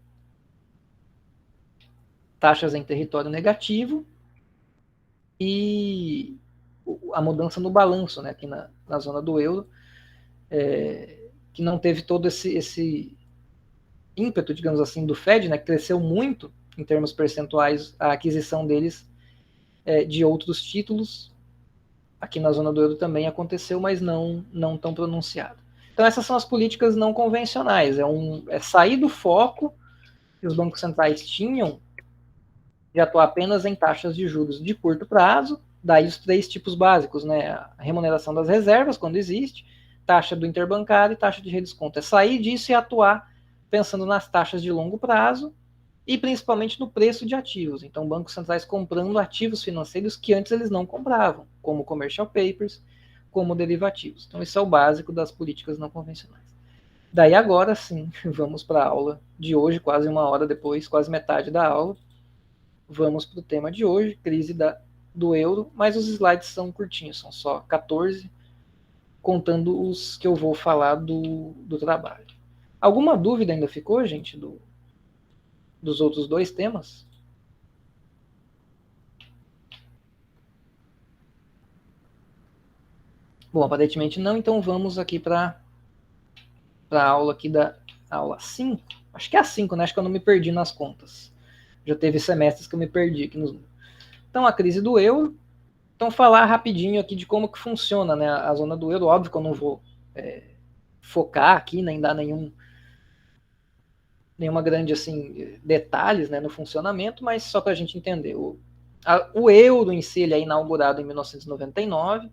taxas em território negativo e a mudança no balanço, né, aqui na zona do euro, que não teve todo esse ímpeto, digamos assim, do Fed, né, que cresceu muito em termos percentuais a aquisição deles de outros títulos. Aqui na zona do euro também aconteceu, mas não tão pronunciado. Então essas são as políticas não convencionais, é sair do foco que os bancos centrais tinham de atuar apenas em taxas de juros de curto prazo, daí os 3 tipos básicos, né? A remuneração das reservas, quando existe, taxa do interbancário e taxa de redesconto. É sair disso e atuar pensando nas taxas de longo prazo e principalmente no preço de ativos. Então, bancos centrais comprando ativos financeiros que antes eles não compravam, como commercial papers, como derivativos. Então, isso é o básico das políticas não convencionais. Daí agora sim, vamos para a aula de hoje, quase uma hora depois, quase metade da aula. Vamos para o tema de hoje, crise do euro, mas os slides são curtinhos, são só 14, contando os que eu vou falar do trabalho. Alguma dúvida ainda ficou, gente, dos outros 2 temas? Bom, aparentemente não, então vamos aqui para a aula aqui da aula 5. Acho que é a 5, né? Acho que eu não me perdi nas contas. Já teve semestres que eu me perdi aqui nos... Então, a crise do euro. Então, falar rapidinho aqui de como que funciona, né, a zona do euro. Óbvio que eu não vou focar aqui, nem dar nenhuma grande, assim, detalhes, né, no funcionamento, mas só para a gente entender. O euro em si ele é inaugurado em 1999,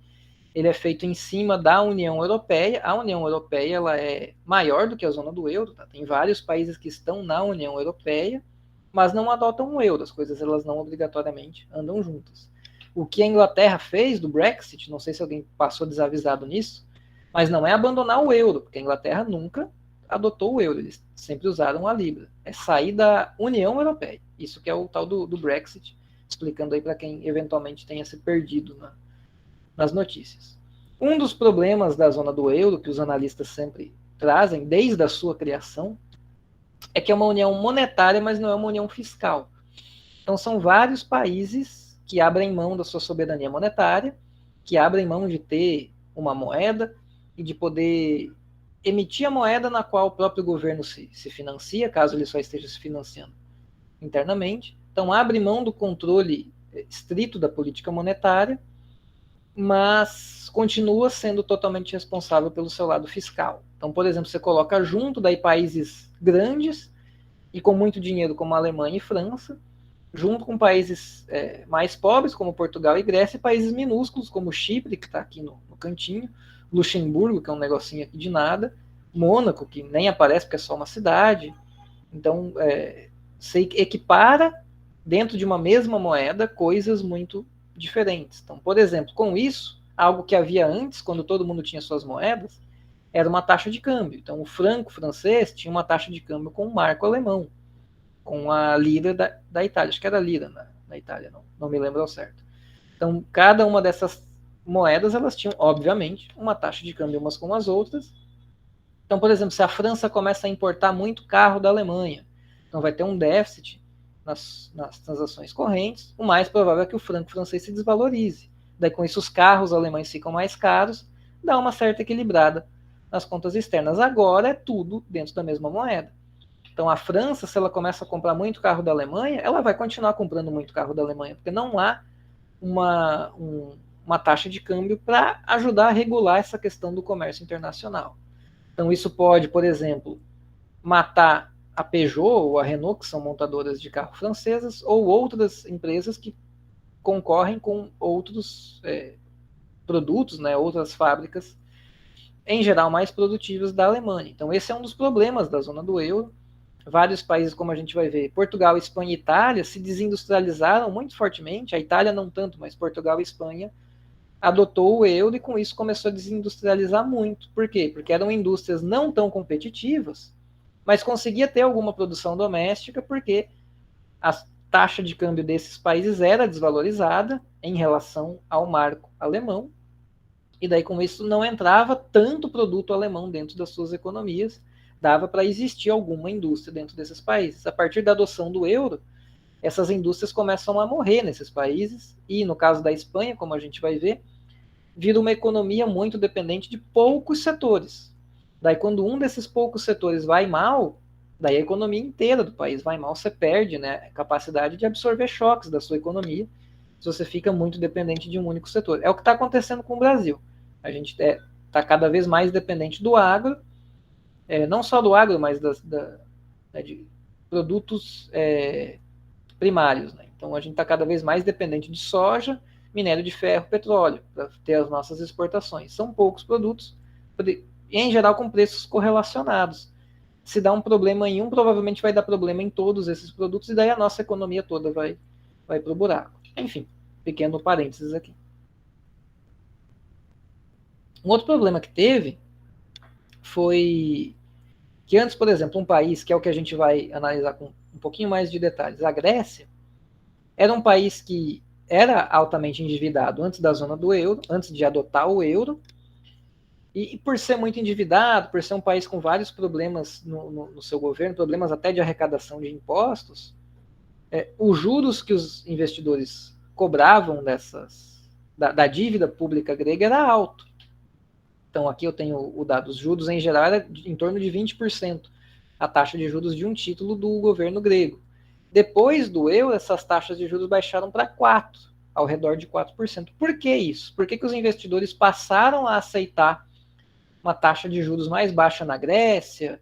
ele é feito em cima da União Europeia. A União Europeia ela é maior do que a zona do euro, tá? Tem vários países que estão na União Europeia, mas não adotam o euro, as coisas elas não obrigatoriamente andam juntas. O que a Inglaterra fez do Brexit, não sei se alguém passou desavisado nisso, mas não é abandonar o euro, porque a Inglaterra nunca adotou o euro, eles sempre usaram a Libra. É sair da União Europeia. Isso que é o tal do Brexit, explicando aí para quem eventualmente tenha se perdido nas notícias. Um dos problemas da zona do euro, que os analistas sempre trazem, desde a sua criação, é que é uma união monetária, mas não é uma união fiscal. Então são vários países que abrem mão da sua soberania monetária, que abrem mão de ter uma moeda e de poder emitir a moeda na qual o próprio governo se financia, caso ele só esteja se financiando internamente. Então abre mão do controle estrito da política monetária, mas continua sendo totalmente responsável pelo seu lado fiscal. Então, por exemplo, você coloca junto daí países grandes e com muito dinheiro como a Alemanha e França, junto com países mais pobres como Portugal e Grécia, e países minúsculos como Chipre, que está aqui no cantinho, Luxemburgo, que é um negocinho aqui de nada, Mônaco, que nem aparece porque é só uma cidade. Então, você equipara dentro de uma mesma moeda coisas muito diferentes. Então, por exemplo, com isso, algo que havia antes, quando todo mundo tinha suas moedas, era uma taxa de câmbio. Então, o franco francês tinha uma taxa de câmbio com o marco alemão. com a lira da Itália. Acho que era lira na Itália, não me lembro ao certo. Então, cada uma dessas moedas, elas tinham, obviamente, uma taxa de câmbio umas com as outras. Então, por exemplo, se a França começa a importar muito carro da Alemanha, então vai ter um déficit nas transações correntes, o mais provável é que o franco francês se desvalorize. Daí, com isso, os carros alemães ficam mais caros, dá uma certa equilibrada nas contas externas. Agora é tudo dentro da mesma moeda. Então, a França, se ela começa a comprar muito carro da Alemanha, ela vai continuar comprando muito carro da Alemanha, porque não há uma taxa de câmbio para ajudar a regular essa questão do comércio internacional. Então, isso pode, por exemplo, matar a Peugeot ou a Renault, que são montadoras de carro francesas, ou outras empresas que concorrem com outros produtos, né, outras fábricas, em geral mais produtivas da Alemanha. Então, esse é um dos problemas da zona do euro. Vários países, como a gente vai ver, Portugal, Espanha e Itália, se desindustrializaram muito fortemente. A Itália não tanto, mas Portugal e Espanha adotou o euro e com isso começou a desindustrializar muito. Por quê? Porque eram indústrias não tão competitivas, mas conseguia ter alguma produção doméstica porque a taxa de câmbio desses países era desvalorizada em relação ao marco alemão, e daí com isso não entrava tanto produto alemão dentro das suas economias, dava para existir alguma indústria dentro desses países. A partir da adoção do euro, essas indústrias começam a morrer nesses países, e no caso da Espanha, como a gente vai ver, vira uma economia muito dependente de poucos setores. Daí quando um desses poucos setores vai mal, daí a economia inteira do país vai mal, você perde, né, a capacidade de absorver choques da sua economia, se você fica muito dependente de um único setor. É o que está acontecendo com o Brasil. A gente está cada vez mais dependente do agro, não só do agro, mas de produtos primários, né? Então a gente está cada vez mais dependente de soja, minério de ferro, petróleo, para ter as nossas exportações. São poucos produtos, em geral com preços correlacionados. Se dá um problema em um, provavelmente vai dar problema em todos esses produtos, e daí a nossa economia toda vai para o buraco. Enfim, pequeno parênteses aqui. Um outro problema que teve foi que antes, por exemplo, um país, que é o que a gente vai analisar com um pouquinho mais de detalhes, a Grécia, era um país que era altamente endividado antes da zona do euro, antes de adotar o euro, e por ser muito endividado, por ser um país com vários problemas no seu governo, problemas até de arrecadação de impostos, os juros que os investidores cobravam da dívida pública grega era alto. Então aqui eu tenho o dado, os juros em geral era em torno de 20%, a taxa de juros de um título do governo grego. Depois do euro, essas taxas de juros baixaram para 4%, ao redor de 4%. Por que isso? Por que os investidores passaram a aceitar uma taxa de juros mais baixa na Grécia,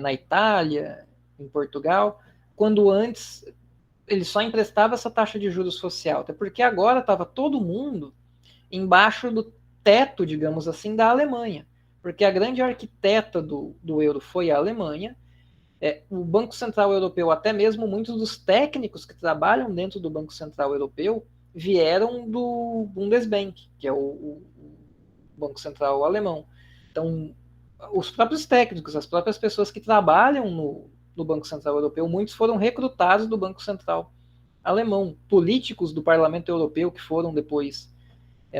na Itália, em Portugal, quando antes ele só emprestava essa taxa de juros social? Até porque agora estava todo mundo embaixo do teto, digamos assim, da Alemanha. Porque a grande arquiteta do euro foi a Alemanha. O Banco Central Europeu, até mesmo muitos dos técnicos que trabalham dentro do Banco Central Europeu, vieram do Bundesbank, que é o Banco Central alemão. Então, os próprios técnicos, as próprias pessoas que trabalham no Banco Central Europeu, muitos foram recrutados do Banco Central alemão. Políticos do Parlamento Europeu que foram depois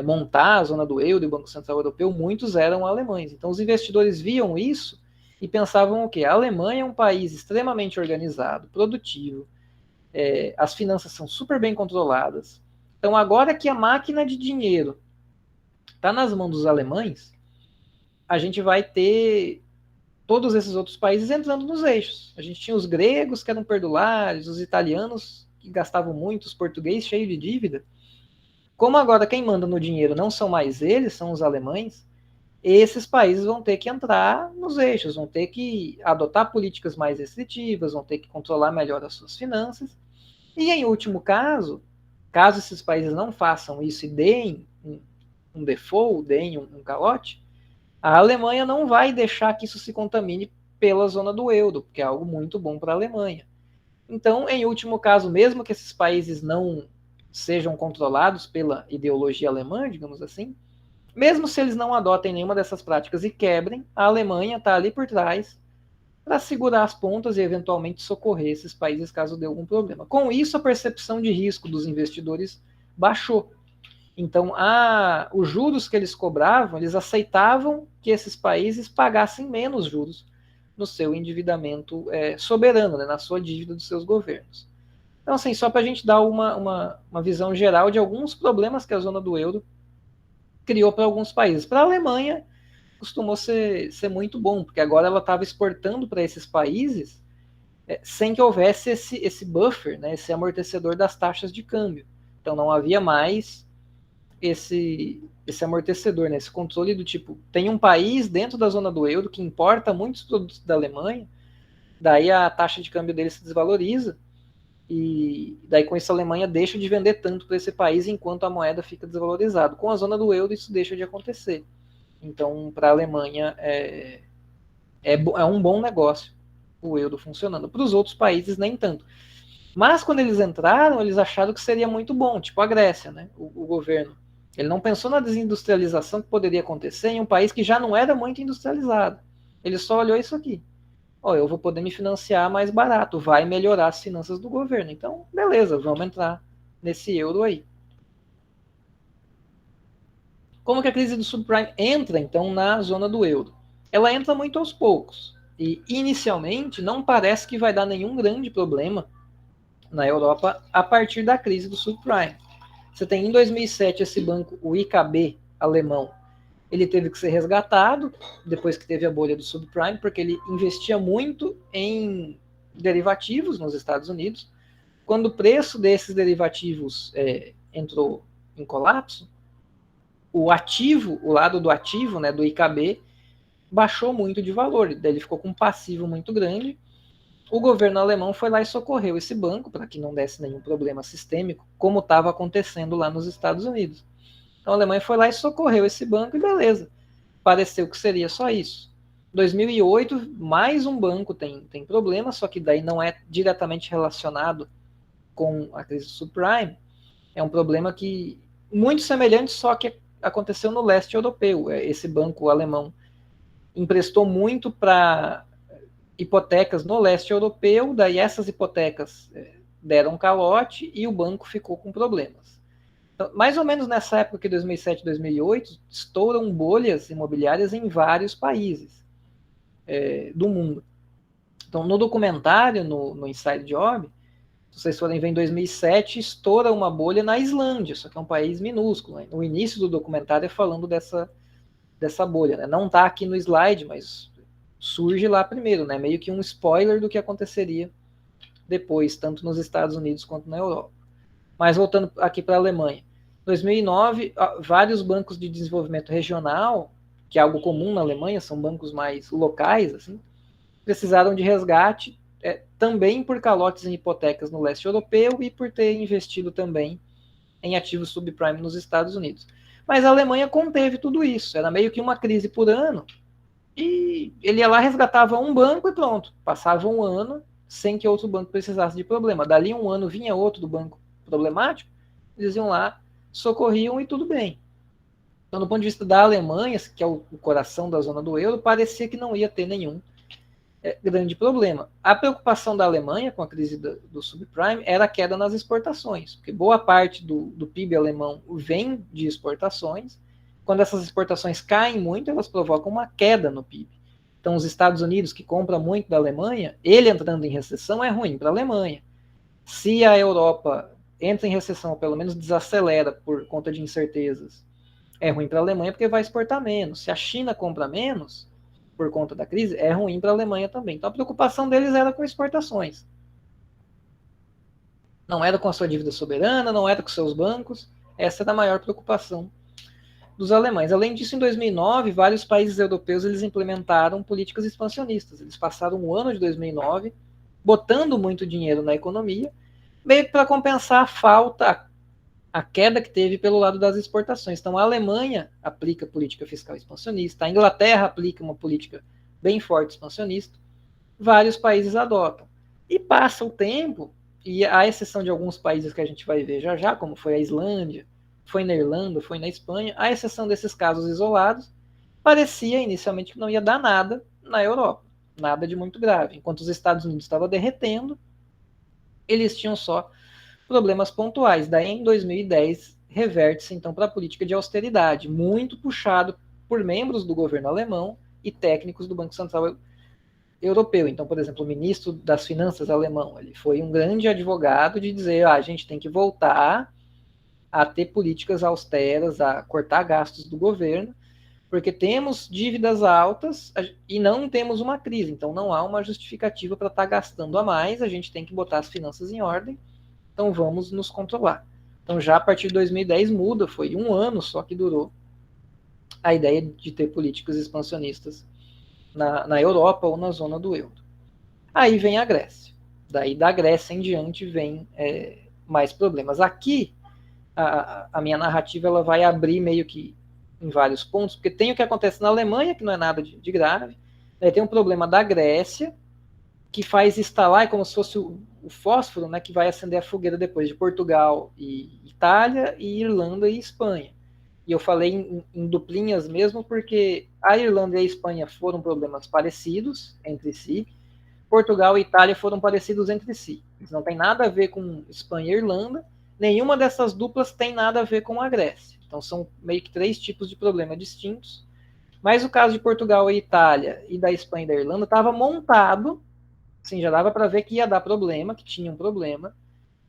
montar a zona do euro e o Banco Central Europeu, muitos eram alemães. Então, os investidores viam isso e pensavam o quê? A Alemanha é um país extremamente organizado, produtivo, as finanças são super bem controladas. Então, agora que a máquina de dinheiro está nas mãos dos alemães, a gente vai ter todos esses outros países entrando nos eixos. A gente tinha os gregos, que eram perdulários, os italianos, que gastavam muito, os portugueses cheios de dívida. Como agora quem manda no dinheiro não são mais eles, são os alemães, esses países vão ter que entrar nos eixos, vão ter que adotar políticas mais restritivas, vão ter que controlar melhor as suas finanças. E em último caso esses países não façam isso e deem um default, deem um calote, a Alemanha não vai deixar que isso se contamine pela zona do euro, porque é algo muito bom para a Alemanha. Então, em último caso, mesmo que esses países não sejam controlados pela ideologia alemã, digamos assim, mesmo se eles não adotem nenhuma dessas práticas e quebrem, a Alemanha está ali por trás, para segurar as pontas e eventualmente socorrer esses países caso dê algum problema. Com isso, a percepção de risco dos investidores baixou. Então, os juros que eles cobravam, eles aceitavam que esses países pagassem menos juros no seu endividamento soberano, né, na sua dívida dos seus governos. Então, assim, só para a gente dar uma visão geral de alguns problemas que a zona do euro criou para alguns países. Para a Alemanha, costumou ser muito bom, porque agora ela estava exportando para esses países sem que houvesse esse buffer, né, esse amortecedor das taxas de câmbio. Então, não havia mais esse amortecedor, né, esse controle do tipo, tem um país dentro da zona do euro que importa muitos produtos da Alemanha, daí a taxa de câmbio dele se desvaloriza, e daí com isso a Alemanha deixa de vender tanto para esse país enquanto a moeda fica desvalorizada. Com a zona do euro isso deixa de acontecer. Então, para a Alemanha é um bom negócio o euro funcionando. Para os outros países, nem tanto. Mas quando eles entraram, eles acharam que seria muito bom, tipo a Grécia, né? O governo. Ele não pensou na desindustrialização que poderia acontecer em um país que já não era muito industrializado. Ele só olhou isso aqui. Eu vou poder me financiar mais barato, vai melhorar as finanças do governo. Então, beleza, vamos entrar nesse euro aí. Como que a crise do subprime entra, então, na zona do euro? Ela entra muito aos poucos. E, inicialmente, não parece que vai dar nenhum grande problema na Europa a partir da crise do subprime. Você tem, em 2007, esse banco, o IKB alemão, ele teve que ser resgatado depois que teve a bolha do subprime, porque ele investia muito em derivativos nos Estados Unidos. Quando o preço desses derivativos entrou em colapso, o lado do ativo, né, do IKB, baixou muito de valor, daí ele ficou com um passivo muito grande. O governo alemão foi lá e socorreu esse banco para que não desse nenhum problema sistêmico, como estava acontecendo lá nos Estados Unidos. Então a Alemanha foi lá e socorreu esse banco e beleza, pareceu que seria só isso. Em 2008, mais um banco tem problema, só que daí não é diretamente relacionado com a crise do subprime. É um problema que muito semelhante, só que aconteceu no leste europeu. Esse banco alemão emprestou muito para hipotecas no leste europeu, daí essas hipotecas deram calote e o banco ficou com problemas. Então, mais ou menos nessa época de 2007 e 2008, estouram bolhas imobiliárias em vários países do mundo. Então, no documentário, no Inside Job, se vocês forem ver, em 2007, estoura uma bolha na Islândia, só que é um país minúsculo. Né? No início do documentário é falando dessa bolha. Né? Não está aqui no slide, mas surge lá primeiro, né? Meio que um spoiler do que aconteceria depois, tanto nos Estados Unidos quanto na Europa. Mas voltando aqui para a Alemanha. Em 2009, vários bancos de desenvolvimento regional, que é algo comum na Alemanha, são bancos mais locais, assim, precisaram de resgate, também por calotes em hipotecas no leste europeu e por ter investido também em ativos subprime nos Estados Unidos. Mas a Alemanha conteve tudo isso, era meio que uma crise por ano, e ele ia lá, resgatava um banco e pronto, passava um ano sem que outro banco precisasse de problema. Dali um ano vinha outro do banco problemático, eles iam lá, socorriam e tudo bem. Então, do ponto de vista da Alemanha, que é o coração da zona do euro, parecia que não ia ter nenhum grande problema. A preocupação da Alemanha com a crise do subprime era a queda nas exportações, porque boa parte do PIB alemão vem de exportações. Quando essas exportações caem muito, elas provocam uma queda no PIB. Então, os Estados Unidos, que compram muito da Alemanha, ele entrando em recessão é ruim para a Alemanha. Se a Europa entra em recessão, ou pelo menos desacelera por conta de incertezas, é ruim para a Alemanha porque vai exportar menos. Se a China compra menos, por conta da crise, é ruim para a Alemanha também. Então a preocupação deles era com exportações. Não era com a sua dívida soberana, não era com seus bancos. Essa era a maior preocupação dos alemães. Além disso, em 2009, vários países europeus eles implementaram políticas expansionistas. Eles passaram o ano de 2009 botando muito dinheiro na economia, meio para compensar a falta, a queda que teve pelo lado das exportações. Então, a Alemanha aplica política fiscal expansionista, a Inglaterra aplica uma política bem forte expansionista, vários países adotam. E passa o tempo, e à exceção de alguns países que a gente vai ver já já, como foi a Islândia, foi na Irlanda, foi na Espanha, à exceção desses casos isolados, parecia inicialmente que não ia dar nada na Europa. nada de muito grave. Enquanto os Estados Unidos estavam derretendo, eles tinham só problemas pontuais. Daí, em 2010, reverte-se então para a política de austeridade, muito puxado por membros do governo alemão e técnicos do Banco Central Europeu. Então, por exemplo, o ministro das Finanças alemão, ele foi um grande advogado de dizer, a gente tem que voltar a ter políticas austeras, a cortar gastos do governo, porque temos dívidas altas e não temos uma crise, então não há uma justificativa para estar gastando a mais, a gente tem que botar as finanças em ordem, então vamos nos controlar. Então já a partir de 2010 muda, foi um ano só que durou a ideia de ter políticas expansionistas na Europa ou na zona do euro. Aí vem a Grécia. Daí da Grécia em diante vem mais problemas. Aqui a minha narrativa ela vai abrir meio que em vários pontos, porque tem o que acontece na Alemanha, que não é nada de grave, daí tem um problema da Grécia, que faz instalar, é como se fosse o fósforo, né, que vai acender a fogueira depois de Portugal e Itália, e Irlanda e Espanha. E eu falei em duplinhas mesmo, porque a Irlanda e a Espanha foram problemas parecidos entre si, Portugal e Itália foram parecidos entre si. Eles não tem nada a ver com Espanha e Irlanda, nenhuma dessas duplas tem nada a ver com a Grécia. Então são meio que 3 tipos de problema distintos. Mas o caso de Portugal e Itália e da Espanha e da Irlanda estava montado, assim, já dava para ver que ia dar problema, que tinha um problema,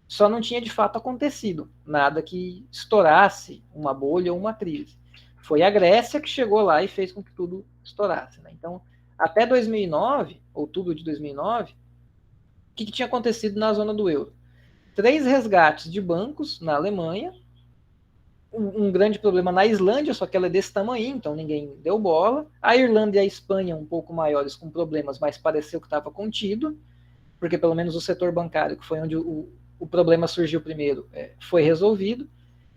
só não tinha de fato acontecido nada que estourasse uma bolha ou uma crise. Foi a Grécia que chegou lá e fez com que tudo estourasse, né? Então, até 2009, outubro de 2009, o que tinha acontecido na zona do euro? 3 resgates de bancos na Alemanha, um grande problema na Islândia, só que ela é desse tamanho, então ninguém deu bola. A Irlanda e a Espanha um pouco maiores com problemas, mas pareceu que estava contido, porque pelo menos o setor bancário, que foi onde o problema surgiu primeiro, foi resolvido.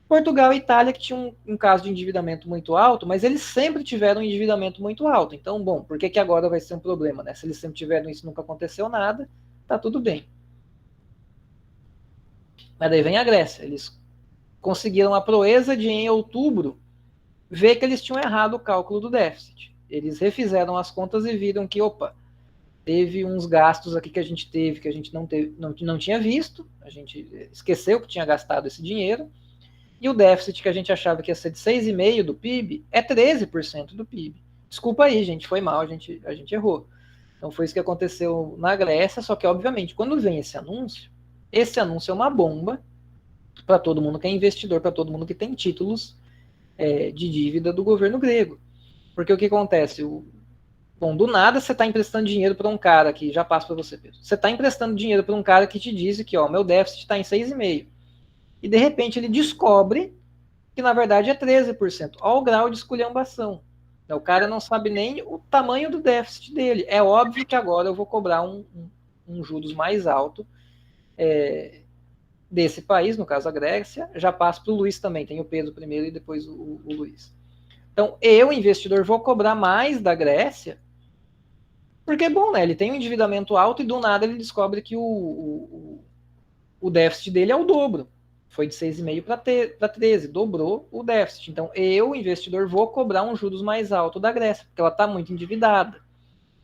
Portugal e Itália, que tinham um caso de endividamento muito alto, mas eles sempre tiveram um endividamento muito alto. Então, bom, por que agora vai ser um problema, né? Se eles sempre tiveram isso, nunca aconteceu nada, tá tudo bem. Mas daí vem a Grécia. Eles conseguiram a proeza de, em outubro, ver que eles tinham errado o cálculo do déficit. Eles refizeram as contas e viram que, opa, teve uns gastos aqui que a gente teve, que a gente não tinha visto, a gente esqueceu que tinha gastado esse dinheiro, e o déficit que a gente achava que ia ser de 6,5% do PIB é 13% do PIB. Desculpa aí, gente, foi mal, a gente errou. Então foi isso que aconteceu na Grécia, só que obviamente quando vem esse anúncio é uma bomba para todo mundo que é investidor, para todo mundo que tem títulos de dívida do governo grego. Porque o que acontece? Bom, do nada você está emprestando dinheiro para um cara que já passa para você, Pedro. Você está emprestando dinheiro para um cara que te diz que, meu déficit está em 6,5%. E de repente ele descobre que na verdade é 13%. Olha o grau de esculhambação. O cara não sabe nem o tamanho do déficit dele. É óbvio que agora eu vou cobrar um juros mais alto desse país, no caso a Grécia. Já passo para o Luiz também. Tem o Pedro primeiro e depois o Luiz. Então eu, investidor, vou cobrar mais da Grécia, porque é bom, né? Ele tem um endividamento alto e do nada ele descobre que o déficit dele é o dobro. Foi de 6,5% para 13%, dobrou o déficit. Então, eu, investidor, vou cobrar um juros mais alto da Grécia, porque ela está muito endividada.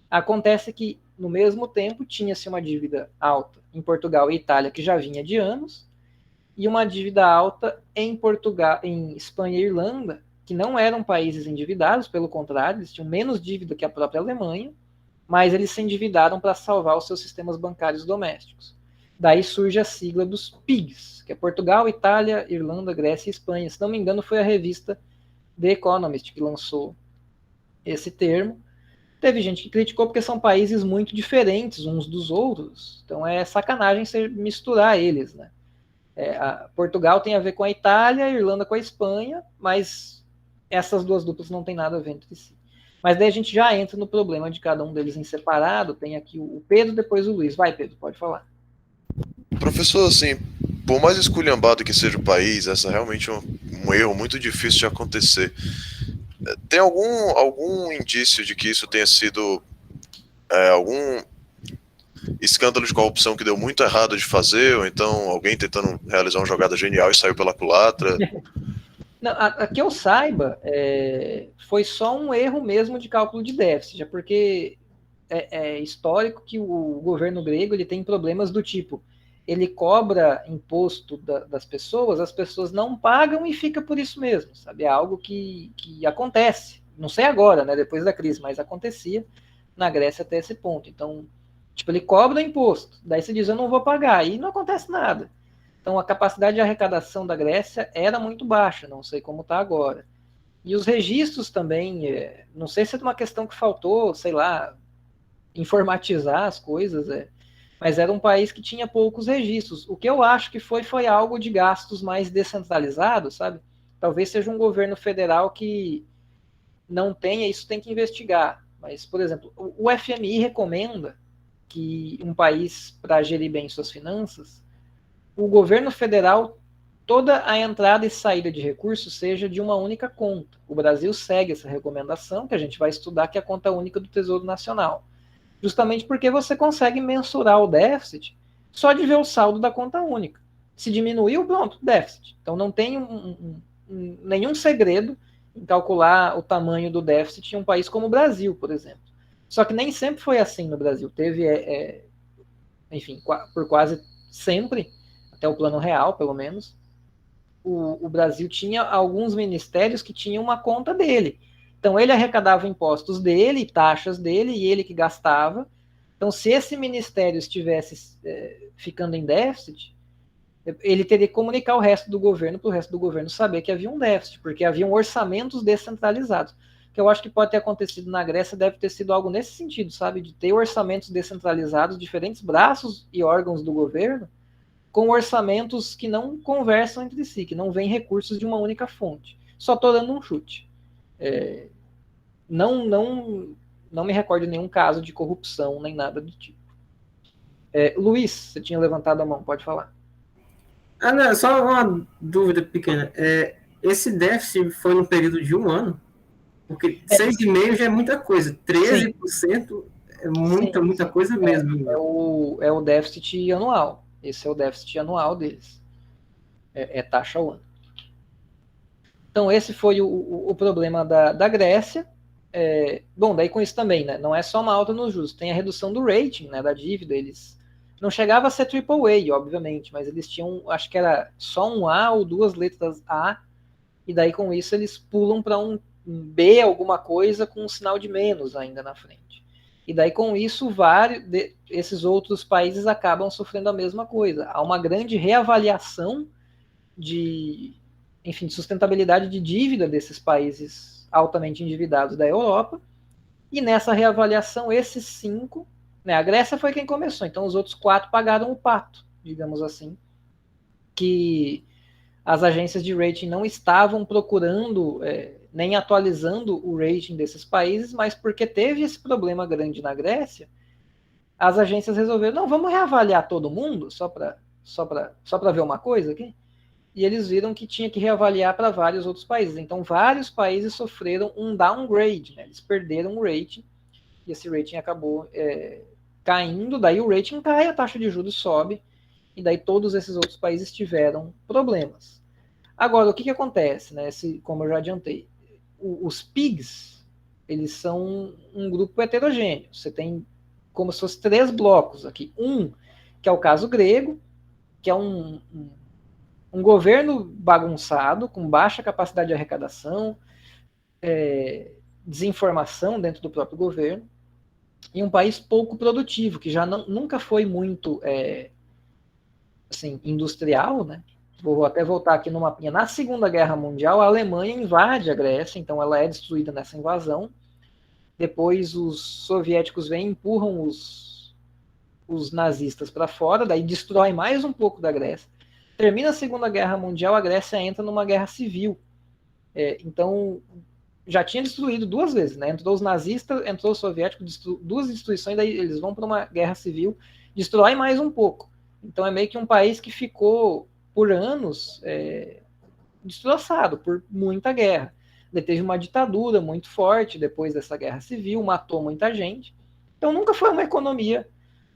Acontece que, no mesmo tempo, tinha-se uma dívida alta em Portugal e Itália, que já vinha de anos, e uma dívida alta em Portugal, em Espanha e Irlanda, que não eram países endividados, pelo contrário, eles tinham menos dívida que a própria Alemanha, mas eles se endividaram para salvar os seus sistemas bancários domésticos. Daí surge a sigla dos PIGs, que é Portugal, Itália, Irlanda, Grécia e Espanha. Se não me engano, foi a revista The Economist que lançou esse termo. Teve gente que criticou porque são países muito diferentes uns dos outros. Então é sacanagem você misturar eles, né? Portugal tem a ver com a Itália, a Irlanda com a Espanha, mas essas duas duplas não tem nada a ver entre si. Mas daí a gente já entra no problema de cada um deles em separado. Tem aqui o Pedro, depois o Luiz. Vai, Pedro, pode falar. Professor, assim, por mais esculhambado que seja o país, essa é realmente um erro muito difícil de acontecer. Tem algum indício de que isso tenha sido algum escândalo de corrupção que deu muito errado de fazer, ou então alguém tentando realizar uma jogada genial e saiu pela culatra? Não, a que eu saiba, foi só um erro mesmo de cálculo de déficit, porque é histórico que o governo grego ele tem problemas do tipo, ele cobra imposto das pessoas, as pessoas não pagam e fica por isso mesmo, sabe? É algo que acontece, não sei agora, né, depois da crise, mas acontecia na Grécia até esse ponto. Então, tipo, ele cobra imposto, daí você diz, eu não vou pagar, e não acontece nada. Então, a capacidade de arrecadação da Grécia era muito baixa, não sei como está agora. E os registros também, não sei se é uma questão que faltou, sei lá, informatizar as coisas, mas era um país que tinha poucos registros. O que eu acho que foi algo de gastos mais descentralizados, sabe? Talvez seja um governo federal que não tenha, isso tem que investigar. Mas, por exemplo, o FMI recomenda que um país, para gerir bem suas finanças, o governo federal, toda a entrada e saída de recursos seja de uma única conta. O Brasil segue essa recomendação, que a gente vai estudar, que é a conta única do Tesouro Nacional. Justamente porque você consegue mensurar o déficit só de ver o saldo da conta única. Se diminuiu, pronto, déficit. Então não tem nenhum segredo em calcular o tamanho do déficit em um país como o Brasil, por exemplo. Só que nem sempre foi assim no Brasil. Teve, enfim, por quase sempre, até o Plano Real, pelo menos, o Brasil tinha alguns ministérios que tinham uma conta dele. Então ele arrecadava impostos dele, taxas dele, e ele que gastava. Então, se esse ministério estivesse ficando em déficit, ele teria que comunicar o resto do governo para o resto do governo saber que havia um déficit, porque haviam orçamentos descentralizados. O que eu acho que pode ter acontecido na Grécia deve ter sido algo nesse sentido, sabe? De ter orçamentos descentralizados, diferentes braços e órgãos do governo, com orçamentos que não conversam entre si, que não vêm recursos de uma única fonte. Só estou dando um chute. Não me recordo de nenhum caso de corrupção, nem nada do tipo. Luiz, você tinha levantado a mão, pode falar. Não, só uma dúvida pequena. Esse déficit foi no período de um ano? Porque 6,5% já é muita coisa. 13% sim. É muita coisa mesmo. É o déficit anual. Esse é o déficit anual deles. É taxa ao ano. Então, esse foi o problema da Grécia. Bom, daí com isso também, né? Não é só uma alta nos juros, tem a redução do rating, né, da dívida. Eles não chegava a ser AAA, obviamente, mas eles tinham, acho que era só um A ou 2 letras A, e daí com isso eles pulam para um B, alguma coisa, com um sinal de menos ainda na frente. E daí com isso esses outros países acabam sofrendo a mesma coisa. Há uma grande reavaliação de sustentabilidade de dívida desses países altamente endividados da Europa, e nessa reavaliação, esses 5, né, a Grécia foi quem começou, então os outros 4 pagaram o pato, digamos assim, que as agências de rating não estavam procurando, nem atualizando o rating desses países, mas porque teve esse problema grande na Grécia, as agências resolveram, não, vamos reavaliar todo mundo, só para ver uma coisa aqui, e eles viram que tinha que reavaliar para vários outros países. Então, vários países sofreram um downgrade, né? Eles perderam o rating, e esse rating acabou caindo, daí o rating cai, a taxa de juros sobe, e daí todos esses outros países tiveram problemas. Agora, o que acontece, né? Como eu já adiantei, os PIGs, eles são um grupo heterogêneo. Você tem como se fossem 3 blocos aqui. Um, que é o caso grego, que é um governo bagunçado, com baixa capacidade de arrecadação, desinformação dentro do próprio governo, e um país pouco produtivo, que já nunca foi muito industrial, né? Vou até voltar aqui no mapinha. Na Segunda Guerra Mundial, a Alemanha invade a Grécia, então ela é destruída nessa invasão. Depois os soviéticos vêm e empurram os nazistas para fora, daí destrói mais um pouco da Grécia. Termina a Segunda Guerra Mundial, a Grécia entra numa guerra civil. Então, já tinha destruído 2 vezes, né? Entrou os nazistas, entrou os soviéticos, 2 destruições, daí eles vão para uma guerra civil, destrói mais um pouco. Então, é meio que um país que ficou, por anos, destroçado por muita guerra. Ele teve uma ditadura muito forte depois dessa guerra civil, matou muita gente. Então, nunca foi uma economia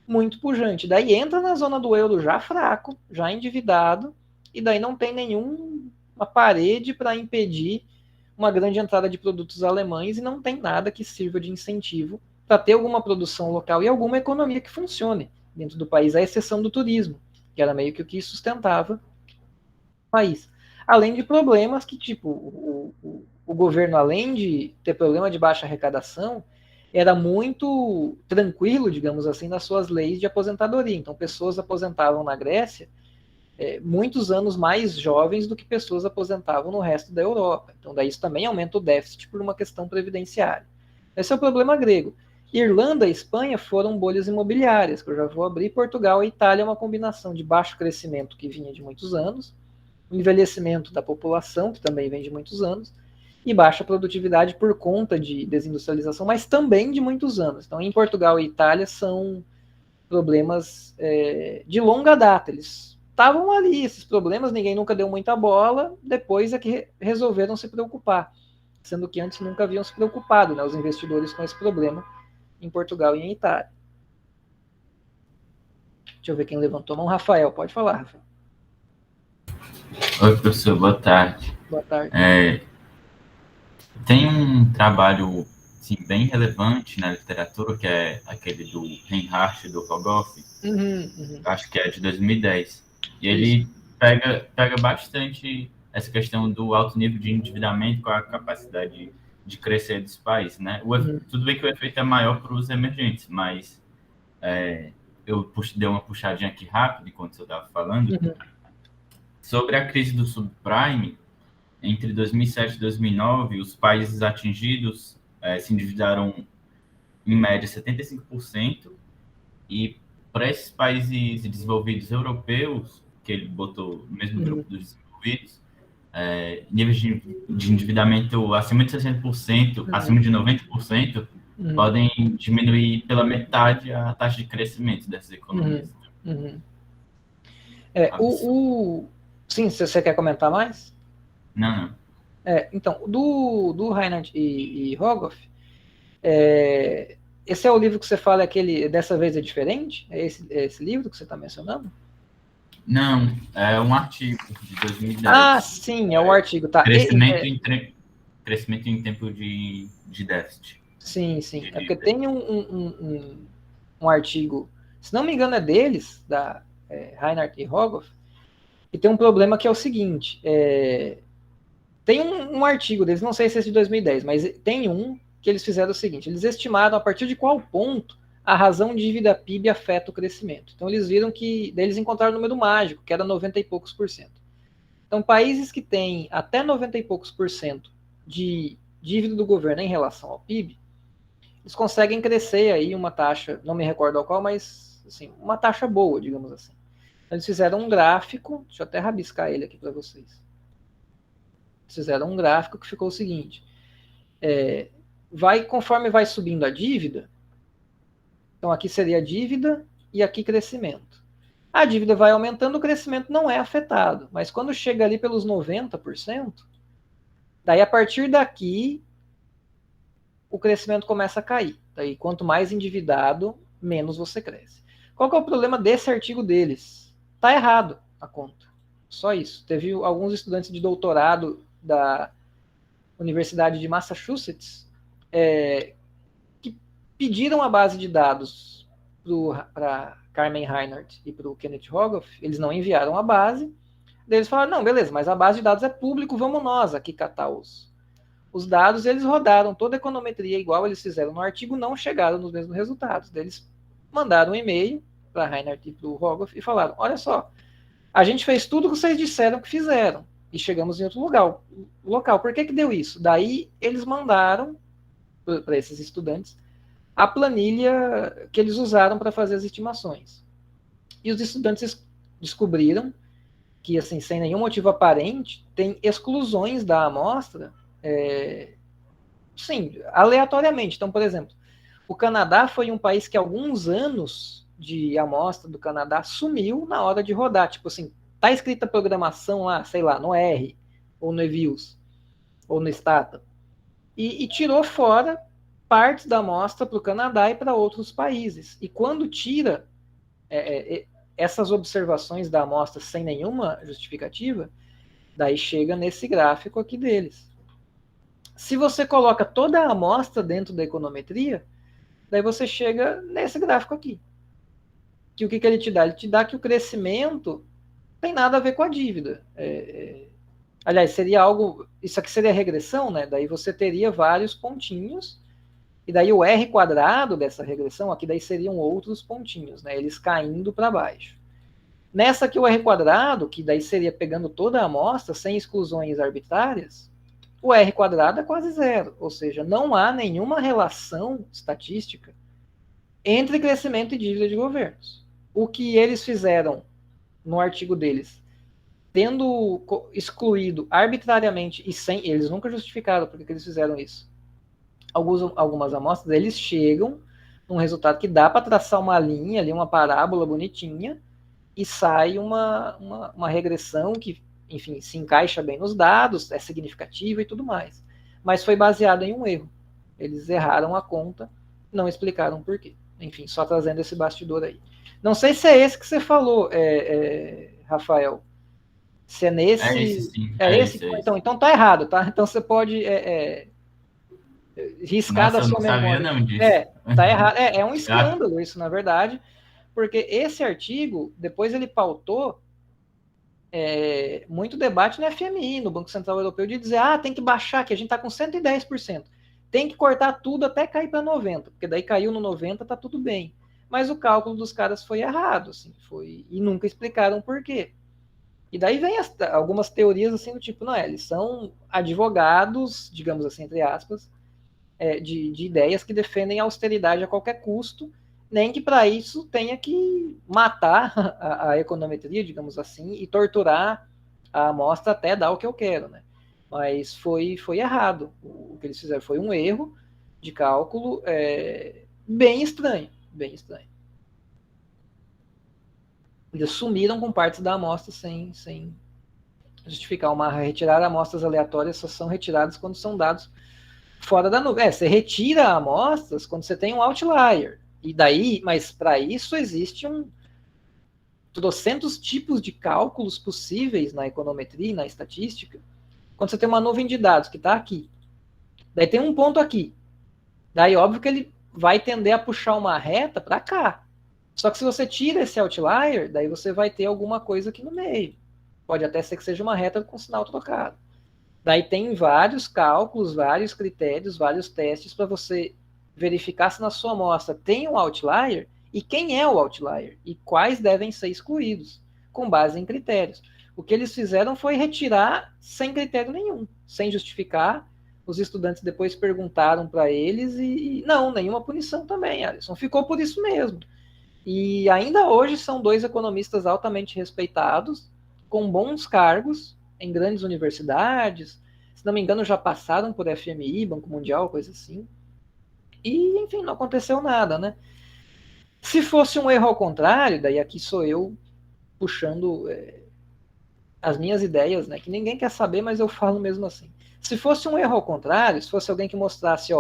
muito pujante. Daí entra na zona do euro já fraco, já endividado, e daí não tem nenhuma parede para impedir uma grande entrada de produtos alemães, e não tem nada que sirva de incentivo para ter alguma produção local e alguma economia que funcione dentro do país, à exceção do turismo, que era meio que o que sustentava o país. Além de problemas que, tipo, o governo, além de ter problema de baixa arrecadação, era muito tranquilo, digamos assim, nas suas leis de aposentadoria. Então, pessoas aposentavam na Grécia muitos anos mais jovens do que pessoas aposentavam no resto da Europa. Então, daí isso também aumenta o déficit por uma questão previdenciária. Esse é o problema grego. Irlanda e Espanha foram bolhas imobiliárias, que eu já vou abrir. Portugal e Itália é uma combinação de baixo crescimento, que vinha de muitos anos, envelhecimento da população, que também vem de muitos anos, e baixa produtividade por conta de desindustrialização, mas também de muitos anos. Então, em Portugal e Itália são problemas de longa data. Eles estavam ali, esses problemas, ninguém nunca deu muita bola, depois é que resolveram se preocupar, sendo que antes nunca haviam se preocupado, né, os investidores, com esse problema em Portugal e em Itália. Deixa eu ver quem levantou a mão. Rafael, pode falar, Rafael. Oi, professor, boa tarde. Boa tarde. Tem um trabalho assim, bem relevante na literatura, que é aquele do Reinhardt e do Rogoff, acho que é de 2010. E ele pega bastante essa questão do alto nível de endividamento com a capacidade de crescer dos países, né? Tudo bem que o efeito é maior para os emergentes, mas eu dei uma puxadinha aqui rápido enquanto eu estava falando. Sobre a crise do subprime, entre 2007 e 2009, os países atingidos se endividaram, em média, 75%, e para esses países desenvolvidos europeus, que ele botou no mesmo grupo dos desenvolvidos, níveis de endividamento acima de 60%, acima de 90%, podem diminuir pela metade a taxa de crescimento dessas economias. Sim, você quer comentar mais? Não. Então, do Reinhardt e Rogoff, esse é o livro que você fala, aquele Dessa Vez é Diferente? É esse livro que você está mencionando? Não, é um artigo de 2010. Ah, sim, é um artigo, tá. Crescimento em tempo de déficit. Sim. É porque tem um artigo, se não me engano é deles, da Reinhardt e Rogoff, e tem um problema que é o seguinte, tem um artigo deles, não sei se é de 2010, mas tem um que eles fizeram o seguinte, eles estimaram a partir de qual ponto a razão dívida PIB afeta o crescimento. Então eles viram que, daí eles encontraram o número mágico, que era 90 e poucos por cento. Então países que têm até 90 e poucos por cento de dívida do governo em relação ao PIB, eles conseguem crescer aí uma taxa, não me recordo ao qual, mas assim, uma taxa boa, digamos assim. Então, eles fizeram um gráfico, deixa eu até rabiscar ele aqui para vocês. Eles fizeram um gráfico que ficou o seguinte, conforme vai subindo a dívida, então aqui seria a dívida e aqui crescimento. A dívida vai aumentando, o crescimento não é afetado, mas quando chega ali pelos 90%, daí a partir daqui o crescimento começa a cair. Daí quanto mais endividado, menos você cresce. Qual que é o problema desse artigo deles? Tá errado a conta. Só isso. Teve alguns estudantes de doutorado da Universidade de Massachusetts que pediram a base de dados para Carmen Reinhardt e para o Kenneth Rogoff. Eles não enviaram a base. Daí eles falaram, não, beleza, mas a base de dados é público, vamos nós aqui catar os dados. Eles rodaram toda a econometria igual eles fizeram no artigo, não chegaram nos mesmos resultados. Daí eles mandaram um e-mail para Reinhardt e para o Rogoff e falaram, olha só, a gente fez tudo o que vocês disseram que fizeram e chegamos em outro local. Por que deu isso? Daí eles mandaram para esses estudantes a planilha que eles usaram para fazer as estimações. E os estudantes descobriram que, assim, sem nenhum motivo aparente, tem exclusões da amostra, sim, aleatoriamente. Então, por exemplo, o Canadá foi um país que alguns anos de amostra do Canadá sumiu na hora de rodar. Tipo assim, tá escrita a programação lá, sei lá, no R, ou no eViews, ou no Stata, e tirou fora partes da amostra para o Canadá e para outros países. E quando tira essas observações da amostra sem nenhuma justificativa, daí chega nesse gráfico aqui deles. Se você coloca toda a amostra dentro da econometria, Daí você chega nesse gráfico aqui. Que o que ele te dá? Ele te dá que o crescimento tem nada a ver com a dívida. Aliás, seria algo... Isso aqui seria regressão, né? Daí você teria vários pontinhos, e daí o R quadrado dessa regressão, aqui daí seriam outros pontinhos, né? Eles caindo para baixo. Nessa aqui o R quadrado, que daí seria pegando toda a amostra, sem exclusões arbitrárias, o R quadrado é quase zero. Ou seja, não há nenhuma relação estatística entre crescimento e dívida de governos. O que eles fizeram no artigo deles, tendo excluído arbitrariamente e sem... Eles nunca justificaram por que eles fizeram isso. Algumas amostras, eles chegam num resultado que dá para traçar uma linha ali, uma parábola bonitinha, e sai uma regressão que, enfim, se encaixa bem nos dados, é significativa e tudo mais. Mas foi baseado em um erro. Eles erraram a conta, não explicaram por quê. Enfim, só trazendo esse bastidor aí. Não sei se é esse que você falou, Rafael. Se é nesse... É esse, sim. Esse? Então tá errado, tá? Então você pode riscar da sua memória. Não disso. Tá errado. É um escândalo isso, na verdade, porque esse artigo, depois ele pautou muito debate no FMI, no Banco Central Europeu, de dizer, tem que baixar, que a gente tá com 110%. Tem que cortar tudo até cair para 90%, porque daí caiu no 90%, tá tudo bem. Mas o cálculo dos caras foi errado, assim, e nunca explicaram por quê. E daí vem algumas teorias assim do tipo, eles são advogados, digamos assim, entre aspas, de ideias que defendem a austeridade a qualquer custo, nem que para isso tenha que matar a econometria, digamos assim, e torturar a amostra até dar o que eu quero, né? Mas foi errado. O que eles fizeram foi um erro de cálculo bem estranho, bem estranho. Eles sumiram com partes da amostra sem justificar. Retirar amostras aleatórias só são retiradas quando são dados fora da nuvem. Você retira amostras quando você tem um outlier. E daí, mas para isso existe trocentos tipos de cálculos possíveis na econometria e na estatística. Quando você tem uma nuvem de dados que está aqui, daí tem um ponto aqui. Daí, óbvio que ele vai tender a puxar uma reta para cá. Só que se você tira esse outlier, daí você vai ter alguma coisa aqui no meio. Pode até ser que seja uma reta com sinal trocado. Daí tem vários cálculos, vários critérios, vários testes para você verificar se na sua amostra tem um outlier e quem é o outlier e quais devem ser excluídos, com base em critérios. O que eles fizeram foi retirar sem critério nenhum, sem justificar. Os estudantes depois perguntaram para eles e não, nenhuma punição também, Alisson. Ficou por isso mesmo. E ainda hoje são dois economistas altamente respeitados, com bons cargos em grandes universidades, se não me engano já passaram por FMI, Banco Mundial, coisa assim. E, enfim, não aconteceu nada, né? Se fosse um erro ao contrário, daí aqui sou eu puxando as minhas ideias, né? Que ninguém quer saber, mas eu falo mesmo assim. Se fosse um erro ao contrário, se fosse alguém que mostrasse,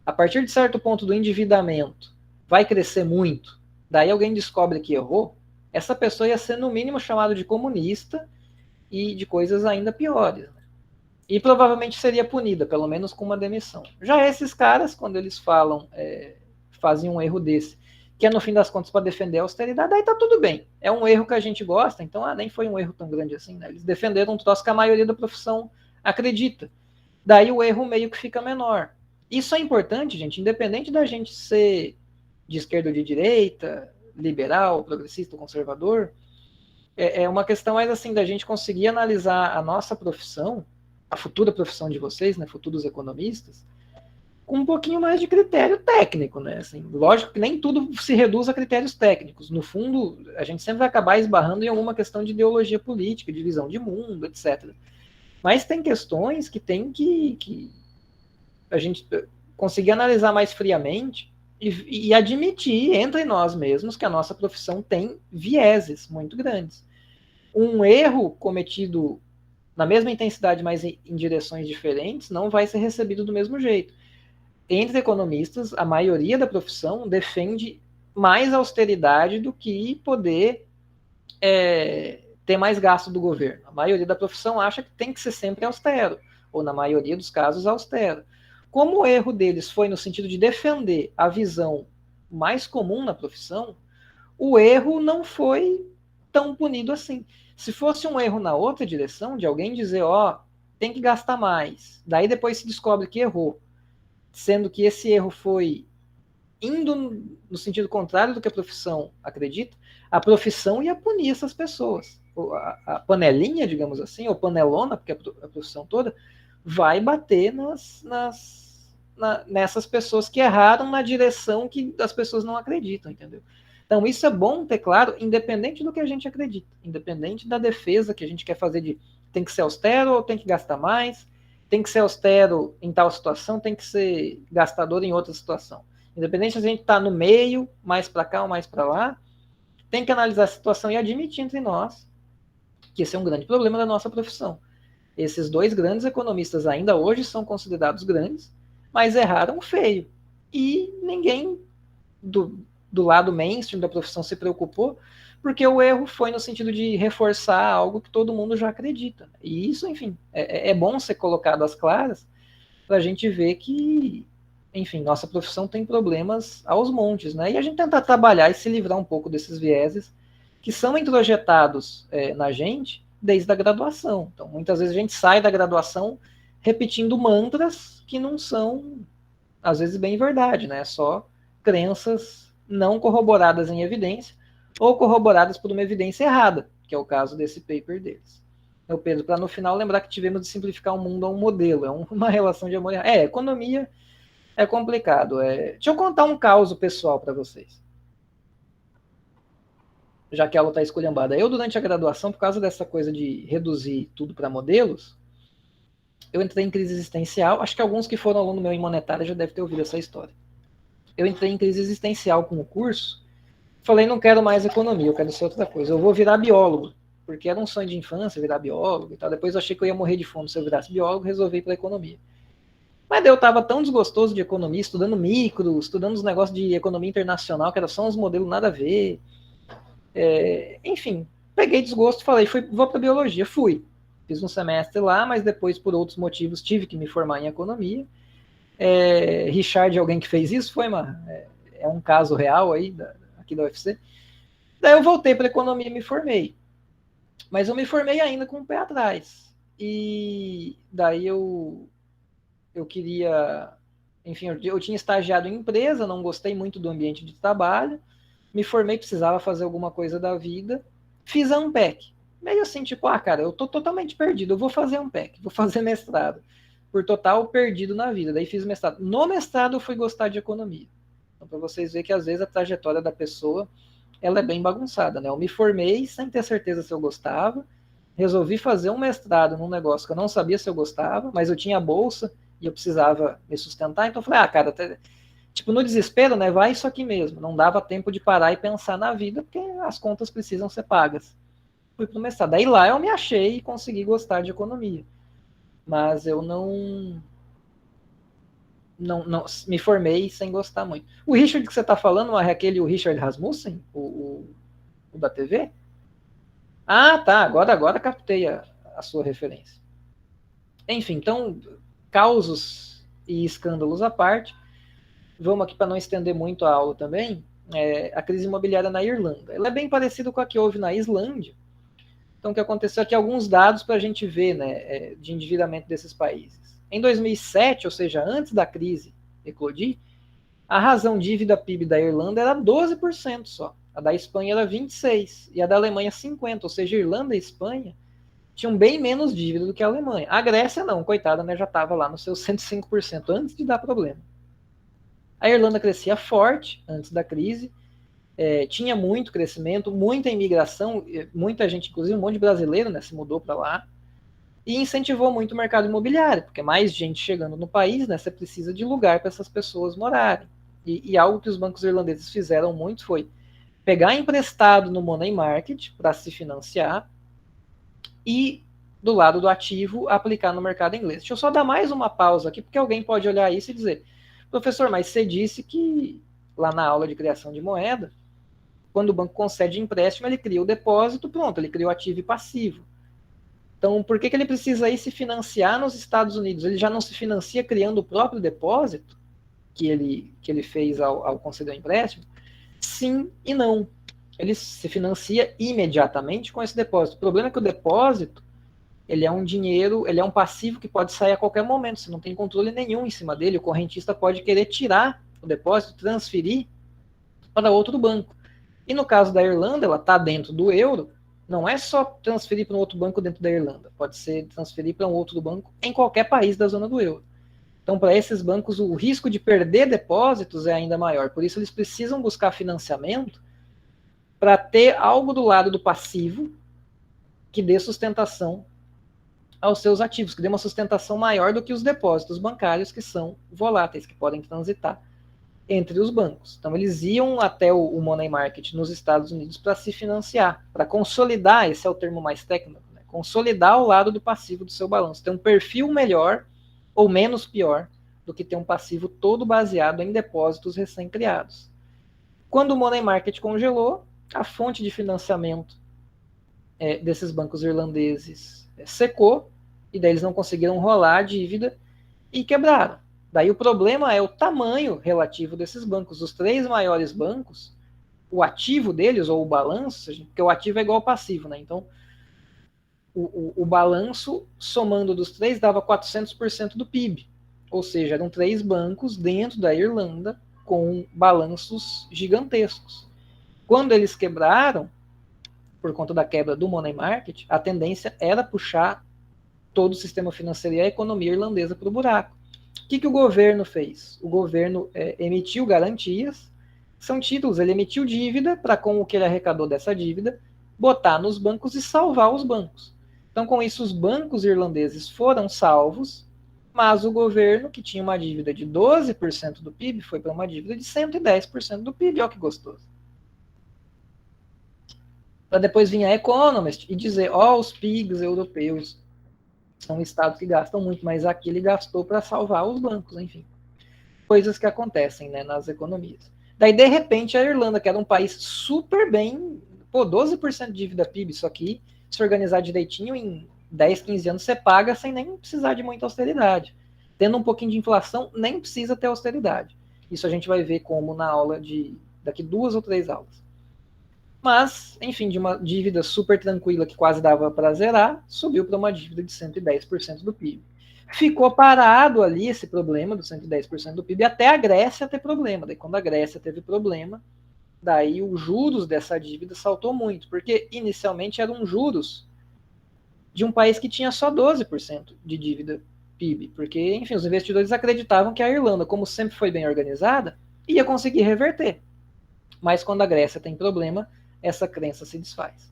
a partir de certo ponto do endividamento, vai crescer muito, daí alguém descobre que errou, essa pessoa ia ser no mínimo chamado de comunista e de coisas ainda piores. Né? E provavelmente seria punida, pelo menos com uma demissão. Já esses caras, quando eles fazem um erro desse, que é no fim das contas para defender a austeridade, aí tá tudo bem. É um erro que a gente gosta, então nem foi um erro tão grande assim. Né? Eles defenderam um troço que a maioria da profissão acredita. Daí o erro meio que fica menor. Isso é importante, gente, independente da gente ser de esquerda ou de direita, liberal, progressista ou conservador, é uma questão mais assim da gente conseguir analisar a nossa profissão, a futura profissão de vocês, né, futuros economistas, com um pouquinho mais de critério técnico, né? Assim, lógico que nem tudo se reduz a critérios técnicos. No fundo, a gente sempre vai acabar esbarrando em alguma questão de ideologia política, de visão de mundo, etc. Mas tem questões que tem que a gente conseguir analisar mais friamente e admitir entre nós mesmos que a nossa profissão tem vieses muito grandes. Um erro cometido na mesma intensidade, mas em direções diferentes, não vai ser recebido do mesmo jeito. Entre economistas, a maioria da profissão defende mais austeridade do que poder ter mais gasto do governo. A maioria da profissão acha que tem que ser sempre austero, ou na maioria dos casos austero. como o erro deles foi no sentido de defender a visão mais comum na profissão, o erro não foi tão punido assim. Se fosse um erro na outra direção, de alguém dizer, ó, tem que gastar mais, daí depois se descobre que errou, sendo que esse erro foi indo no sentido contrário do que a profissão acredita, a profissão ia punir essas pessoas. A panelinha, digamos assim, ou panelona, porque a profissão toda, vai bater nessas pessoas que erraram na direção que as pessoas não acreditam, entendeu? Então isso é bom ter claro, independente do que a gente acredita, independente da defesa que a gente quer fazer de tem que ser austero ou tem que gastar mais, tem que ser austero em tal situação, tem que ser gastador em outra situação. Independente se a gente está no meio, mais para cá ou mais para lá, tem que analisar a situação e admitir entre nós que esse é um grande problema da nossa profissão. Esses dois grandes economistas ainda hoje são considerados grandes, mas erraram feio. E ninguém do lado mainstream da profissão se preocupou, porque o erro foi no sentido de reforçar algo que todo mundo já acredita. E isso, enfim, é bom ser colocado às claras para a gente ver que, enfim, nossa profissão tem problemas aos montes, né? E a gente tentar trabalhar e se livrar um pouco desses vieses que são introjetados na gente desde a graduação. Então, muitas vezes a gente sai da graduação repetindo mantras que não são, às vezes, bem verdade, né? Só crenças não corroboradas em evidência ou corroboradas por uma evidência errada, que é o caso desse paper deles. Meu Pedro, para no final lembrar que tivemos de simplificar o mundo a um modelo, é uma relação de amor. Economia é complicado. Deixa eu contar um caso pessoal para vocês. Já que ela está esculhambada. Eu, durante a graduação, por causa dessa coisa de reduzir tudo para modelos, eu entrei em crise existencial. Acho que alguns que foram aluno meu em monetária já devem ter ouvido essa história. Eu entrei em crise existencial com o curso. Falei, não quero mais economia, eu quero ser outra coisa. Eu vou virar biólogo, porque era um sonho de infância virar biólogo e tal. Depois eu achei que eu ia morrer de fome se eu virasse biólogo, resolvi ir para economia. Mas daí eu estava tão desgostoso de economia, estudando micro, estudando os negócios de economia internacional, que era só uns modelos nada a ver. Enfim, peguei desgosto, falei, vou para biologia, fui. Fiz um semestre lá, mas depois, por outros motivos, tive que me formar em economia. Richard, alguém que fez isso, é um caso real aí, aqui da UFC. Daí eu voltei para economia e me formei. Mas eu me formei ainda com o pé atrás. E daí eu queria... Enfim, eu tinha estagiado em empresa, não gostei muito do ambiente de trabalho. Me formei, precisava fazer alguma coisa da vida. Fiz a Ampec. Meio assim, tipo, cara, eu tô totalmente perdido, eu vou fazer Ampec, vou fazer mestrado. Por total perdido na vida. Daí fiz mestrado. No mestrado eu fui gostar de economia. Então, para vocês verem que às vezes a trajetória da pessoa ela é bem bagunçada, né? Eu me formei sem ter certeza se eu gostava, resolvi fazer um mestrado num negócio que eu não sabia se eu gostava, mas eu tinha bolsa e eu precisava me sustentar, então eu falei, cara, tipo, no desespero, né, vai isso aqui mesmo. Não dava tempo de parar e pensar na vida, porque as contas precisam ser pagas. Fui pro mestrado. Daí lá eu me achei e consegui gostar de economia. Mas eu não me formei sem gostar muito. O Richard que você está falando é aquele o Richard Rasmussen? O da TV? Ah, tá. Agora captei a sua referência. Enfim, então, causos e escândalos à parte, vamos aqui para não estender muito a aula também, a crise imobiliária na Irlanda. Ela é bem parecida com a que houve na Islândia. Então, o que aconteceu aqui, alguns dados para a gente ver, né, de endividamento desses países. Em 2007, ou seja, antes da crise eclodir, a razão dívida PIB da Irlanda era 12% só. A da Espanha era 26% e a da Alemanha 50%. Ou seja, Irlanda e Espanha tinham bem menos dívida do que a Alemanha. A Grécia não, coitada, né, já estava lá nos seus 105% antes de dar problema. A Irlanda crescia forte antes da crise, tinha muito crescimento, muita imigração, muita gente, inclusive um monte de brasileiro, né, se mudou para lá. E incentivou muito o mercado imobiliário, porque mais gente chegando no país, né, você precisa de lugar para essas pessoas morarem. E algo que os bancos irlandeses fizeram muito foi pegar emprestado no money market para se financiar e, do lado do ativo, aplicar no mercado inglês. Deixa eu só dar mais uma pausa aqui, porque alguém pode olhar isso e dizer, professor, mas você disse que lá na aula de criação de moeda, quando o banco concede empréstimo, ele cria o depósito, pronto, ele cria o ativo e passivo. Então, por que ele precisa ir se financiar nos Estados Unidos? Ele já não se financia criando o próprio depósito que ele fez ao conceder o empréstimo? Sim e não. Ele se financia imediatamente com esse depósito. O problema é que o depósito, ele é um dinheiro, ele é um passivo que pode sair a qualquer momento. Você não tem controle nenhum em cima dele. O correntista pode querer tirar o depósito, transferir para outro banco. E no caso da Irlanda, ela está dentro do euro, não é só transferir para um outro banco dentro da Irlanda, pode ser transferir para um outro banco em qualquer país da zona do euro. Então, para esses bancos, o risco de perder depósitos é ainda maior. Por isso, eles precisam buscar financiamento para ter algo do lado do passivo que dê sustentação aos seus ativos, que dê uma sustentação maior do que os depósitos bancários, que são voláteis, que podem transitar entre os bancos. Então, eles iam até o money market nos Estados Unidos para se financiar, para consolidar, esse é o termo mais técnico, né? Consolidar o lado do passivo do seu balanço, ter um perfil melhor ou menos pior do que ter um passivo todo baseado em depósitos recém-criados. Quando o money market congelou, a fonte de financiamento desses bancos irlandeses secou, e daí eles não conseguiram rolar a dívida e quebraram. Daí o problema é o tamanho relativo desses bancos. Os 3 maiores bancos, o ativo deles, ou o balanço, porque o ativo é igual ao passivo, né? Então, o balanço, somando dos 3, dava 400% do PIB. Ou seja, eram 3 bancos dentro da Irlanda com balanços gigantescos. Quando eles quebraram, por conta da quebra do money market, a tendência era puxar todo o sistema financeiro e a economia irlandesa para o buraco. O que o governo fez? O governo emitiu garantias, são títulos, ele emitiu dívida para, com o que ele arrecadou dessa dívida, botar nos bancos e salvar os bancos. Então, com isso, os bancos irlandeses foram salvos, mas o governo, que tinha uma dívida de 12% do PIB, foi para uma dívida de 110% do PIB. Olha que gostoso. Para depois vir a Economist e dizer, os PIGs europeus são estados que gastam muito, mas aqui ele gastou para salvar os bancos, enfim. Coisas que acontecem, né, nas economias. Daí, de repente, a Irlanda, que era um país super bem, 12% de dívida PIB, isso aqui, se organizar direitinho, em 10, 15 anos você paga sem nem precisar de muita austeridade. Tendo um pouquinho de inflação, nem precisa ter austeridade. Isso a gente vai ver como na aula daqui 2 ou 3 aulas. Mas, enfim, de uma dívida super tranquila que quase dava para zerar, subiu para uma dívida de 110% do PIB. Ficou parado ali esse problema do 110% do PIB até a Grécia ter problema. Daí, quando a Grécia teve problema, daí os juros dessa dívida saltou muito, porque inicialmente eram juros de um país que tinha só 12% de dívida PIB, porque, enfim, os investidores acreditavam que a Irlanda, como sempre foi bem organizada, ia conseguir reverter. Mas quando a Grécia tem problema, essa crença se desfaz.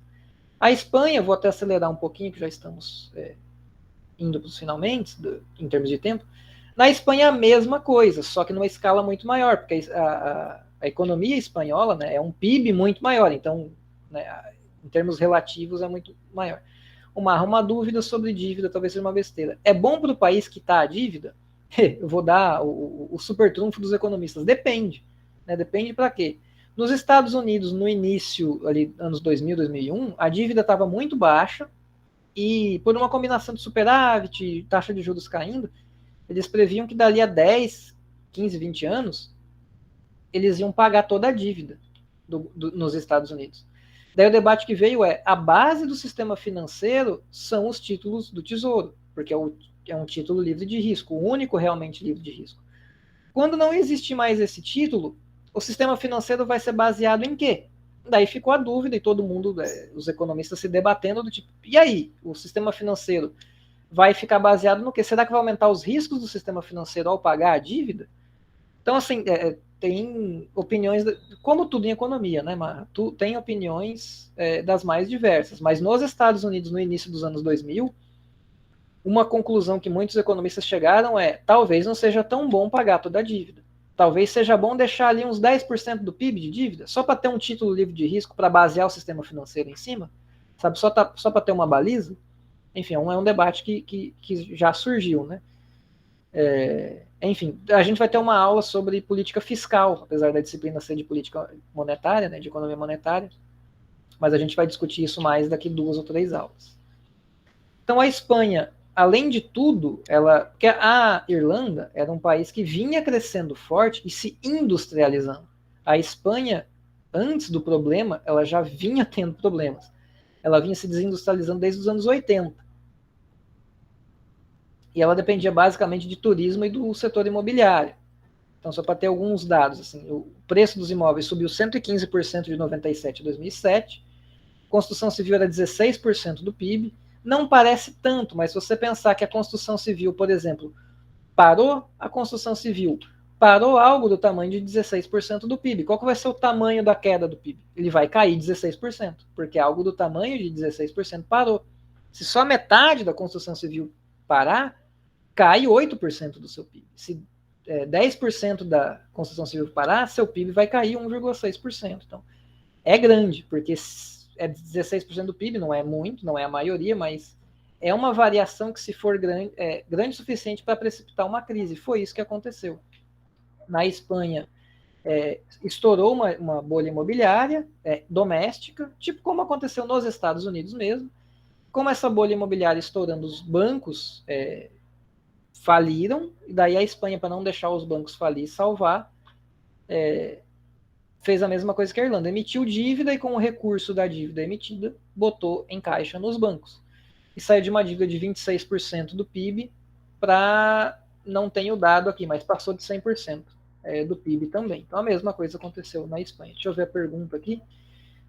A Espanha, vou até acelerar um pouquinho, que já estamos indo para os finalmente, em termos de tempo. Na Espanha, a mesma coisa, só que numa escala muito maior, porque a economia espanhola, né, é um PIB muito maior, então, né, em termos relativos, é muito maior. Uma dúvida sobre dívida, talvez seja uma besteira. É bom para o país quitar a dívida? Eu vou dar o super trunfo dos economistas. Depende. Né, depende para quê? Nos Estados Unidos, no início, ali, anos 2000, 2001, a dívida estava muito baixa e, por uma combinação de superávit, taxa de juros caindo, eles previam que dali a 10, 15, 20 anos, eles iam pagar toda a dívida nos Estados Unidos. Daí o debate que veio a base do sistema financeiro são os títulos do Tesouro, porque é um título livre de risco, o único realmente livre de risco. Quando não existe mais esse título, o sistema financeiro vai ser baseado em quê? Daí ficou a dúvida e todo mundo, os economistas se debatendo do tipo, e aí, o sistema financeiro vai ficar baseado no quê? Será que vai aumentar os riscos do sistema financeiro ao pagar a dívida? Então, assim, tem opiniões, como tudo em economia, né, Marra? Tem opiniões das mais diversas, mas nos Estados Unidos, no início dos anos 2000, uma conclusão que muitos economistas chegaram talvez não seja tão bom pagar toda a dívida. Talvez seja bom deixar ali uns 10% do PIB de dívida, só para ter um título livre de risco, para basear o sistema financeiro em cima, sabe? Só para ter uma baliza. Enfim, é um debate que já surgiu, né? Enfim, a gente vai ter uma aula sobre política fiscal, apesar da disciplina ser de política monetária, né, de economia monetária, mas a gente vai discutir isso mais daqui 2 ou 3 aulas. Então a Espanha, além de tudo, porque a Irlanda era um país que vinha crescendo forte e se industrializando. A Espanha, antes do problema, ela já vinha tendo problemas. Ela vinha se desindustrializando desde os anos 80. E ela dependia basicamente de turismo e do setor imobiliário. Então, só para ter alguns dados, assim, o preço dos imóveis subiu 115% de 97 a 2007, construção civil era 16% do PIB. Não parece tanto, mas se você pensar que a construção civil, por exemplo, parou a construção civil, parou algo do tamanho de 16% do PIB. Qual que vai ser o tamanho da queda do PIB? Ele vai cair 16%, porque algo do tamanho de 16% parou. Se só metade da construção civil parar, cai 8% do seu PIB. Se 10% da construção civil parar, seu PIB vai cair 1,6%. Então, é grande, porque é 16% do PIB, não é muito, não é a maioria, mas é uma variação que, se for grande, é grande o suficiente para precipitar uma crise. Foi isso que aconteceu. Na Espanha, estourou uma bolha imobiliária doméstica, tipo como aconteceu nos Estados Unidos mesmo. Como essa bolha imobiliária estourando, os bancos faliram, e daí a Espanha, para não deixar os bancos falir e salvar, fez a mesma coisa que a Irlanda, emitiu dívida e com o recurso da dívida emitida, botou em caixa nos bancos. E saiu de uma dívida de 26% do PIB para, não tenho dado aqui, mas passou de 100% do PIB também. Então a mesma coisa aconteceu na Espanha. Deixa eu ver a pergunta aqui.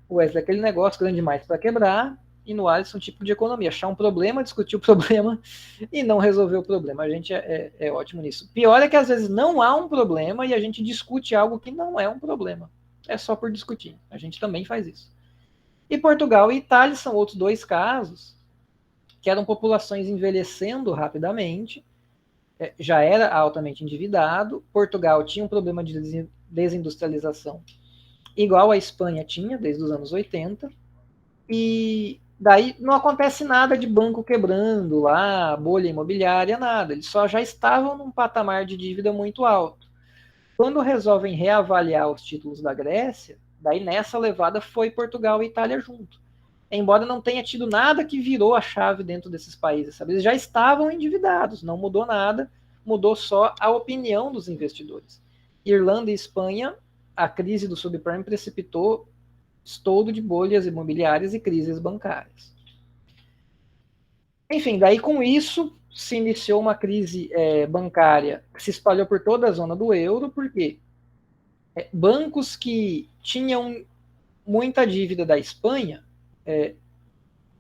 O Wesley, aquele negócio grande demais para quebrar, e no Alisson, tipo de economia, achar um problema, discutir o problema e não resolver o problema. A gente é ótimo nisso. Pior é que às vezes não há um problema e a gente discute algo que não é um problema. É só por discutir. A gente também faz isso. E Portugal e Itália são outros dois casos que eram populações envelhecendo rapidamente, já era altamente endividado. Portugal tinha um problema de desindustrialização igual a Espanha tinha desde os anos 80, e daí não acontece nada de banco quebrando lá, bolha imobiliária, nada. Eles só já estavam num patamar de dívida muito alto. Quando resolvem reavaliar os títulos da Grécia, daí nessa levada foi Portugal e Itália junto. Embora não tenha tido nada que virou a chave dentro desses países, sabe? Eles já estavam endividados, não mudou nada, mudou só a opinião dos investidores. Irlanda e Espanha, a crise do subprime precipitou estouro de bolhas imobiliárias e crises bancárias. Enfim, daí com isso se iniciou uma crise bancária que se espalhou por toda a zona do euro, porque bancos que tinham muita dívida da Espanha,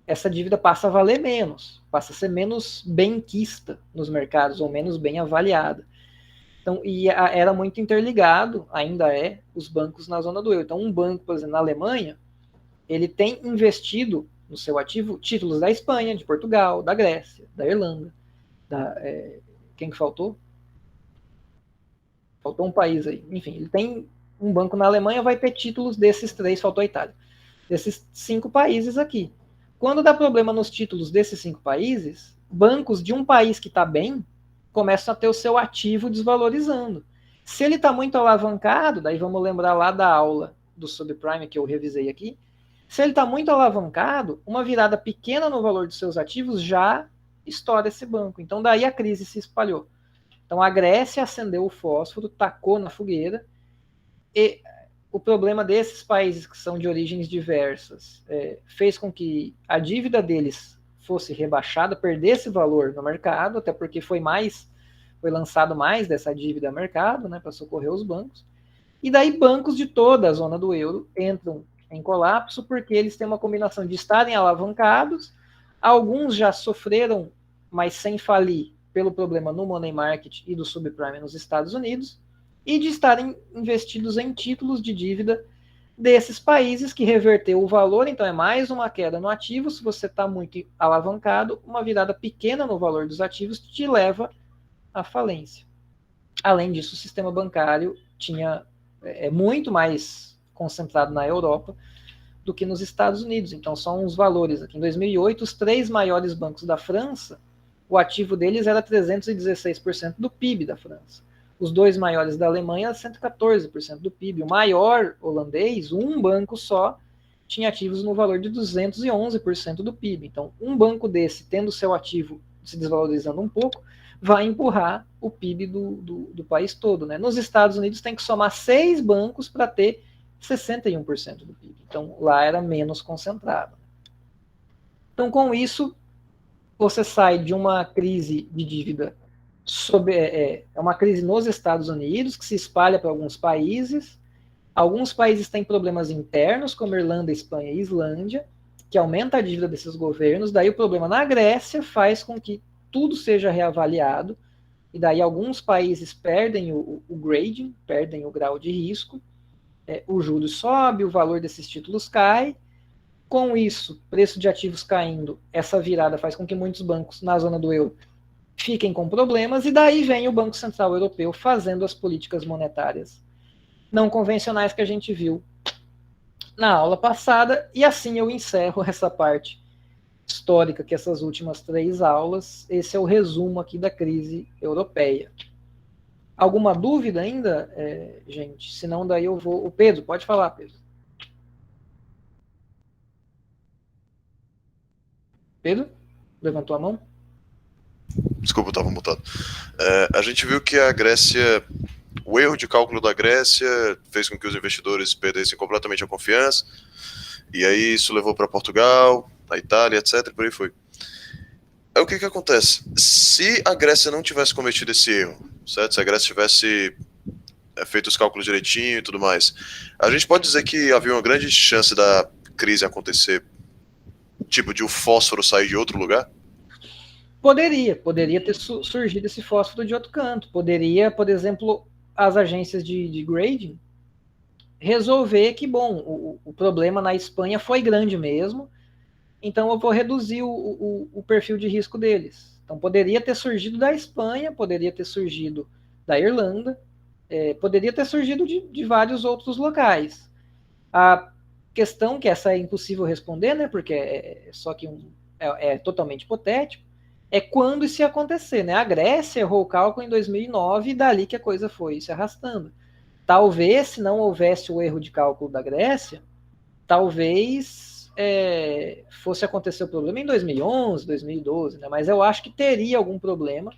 essa dívida passa a valer menos, passa a ser menos benquista nos mercados, ou menos bem avaliada. Então, era muito interligado, ainda os bancos na zona do euro. Então, um banco, por exemplo, na Alemanha, ele tem investido no seu ativo títulos da Espanha, de Portugal, da Grécia, da Irlanda. Quem que faltou? Faltou um país aí. Enfim, ele tem um banco na Alemanha, vai ter títulos desses 3, faltou a Itália. Desses 5 países aqui. Quando dá problema nos títulos desses 5 países, bancos de um país que está bem começam a ter o seu ativo desvalorizando. Se ele está muito alavancado, daí vamos lembrar lá da aula do subprime que eu revisei aqui, se ele está muito alavancado, uma virada pequena no valor dos seus ativos já estoura esse banco. Então daí a crise se espalhou. Então a Grécia acendeu o fósforo, tacou na fogueira, e o problema desses países que são de origens diversas fez com que a dívida deles fosse rebaixada, perdesse valor no mercado, até porque foi lançado mais dessa dívida ao mercado, né, para socorrer os bancos. E daí bancos de toda a zona do euro entram em colapso, porque eles têm uma combinação de estarem alavancados, alguns já sofreram, mas sem falir, pelo problema no money market e do subprime nos Estados Unidos, e de estarem investidos em títulos de dívida desses países, que reverteu o valor. Então é mais uma queda no ativo. Se você está muito alavancado, uma virada pequena no valor dos ativos te leva à falência. Além disso, o sistema bancário é muito mais concentrado na Europa do que nos Estados Unidos. Então são uns valores aqui. Em 2008, os 3 maiores bancos da França, o ativo deles era 316% do PIB da França. Os 2 maiores da Alemanha, 114% do PIB. O maior holandês, um banco só, tinha ativos no valor de 211% do PIB. Então, um banco desse, tendo seu ativo se desvalorizando um pouco, vai empurrar o PIB do país todo, né? Nos Estados Unidos tem que somar 6 bancos para ter 61% do PIB. Então, lá era menos concentrado. Então, com isso, você sai de uma crise de dívida é uma crise nos Estados Unidos, que se espalha para alguns países. Alguns países têm problemas internos, como Irlanda, Espanha e Islândia, que aumenta a dívida desses governos. Daí o problema na Grécia faz com que tudo seja reavaliado, e daí alguns países perdem o grading, perdem o grau de risco, o juros sobe, o valor desses títulos cai. Com isso, preço de ativos caindo, essa virada faz com que muitos bancos na zona do euro fiquem com problemas, e daí vem o Banco Central Europeu fazendo as políticas monetárias não convencionais que a gente viu na aula passada, e assim eu encerro essa parte histórica, que essas últimas 3 aulas, esse é o resumo aqui da crise europeia. Alguma dúvida ainda, gente? Se não, daí eu vou... O Pedro, pode falar, Pedro. Pedro? Levantou a mão? Desculpa, eu estava mutado. A gente viu que a Grécia... O erro de cálculo da Grécia fez com que os investidores perdessem completamente a confiança, e aí isso levou para Portugal, a Itália, etc, por aí foi. Aí o que acontece? Se a Grécia não tivesse cometido esse erro, certo? Se a Grécia tivesse feito os cálculos direitinho e tudo mais, a gente pode dizer que havia uma grande chance da crise acontecer, tipo de o fósforo sair de outro lugar? Poderia ter surgido esse fósforo de outro canto. Poderia, por exemplo, as agências de grading resolver que, bom, o problema na Espanha foi grande mesmo, então eu vou reduzir o perfil de risco deles. Então poderia ter surgido da Espanha, poderia ter surgido da Irlanda, poderia ter surgido de vários outros locais. A questão, que essa é impossível responder, né, porque só que é totalmente hipotético, é quando isso ia acontecer, né? A Grécia errou o cálculo em 2009 e dali que a coisa foi se arrastando. Talvez, se não houvesse o erro de cálculo da Grécia, talvez fosse acontecer o problema em 2011, 2012, né? Mas eu acho que teria algum problema.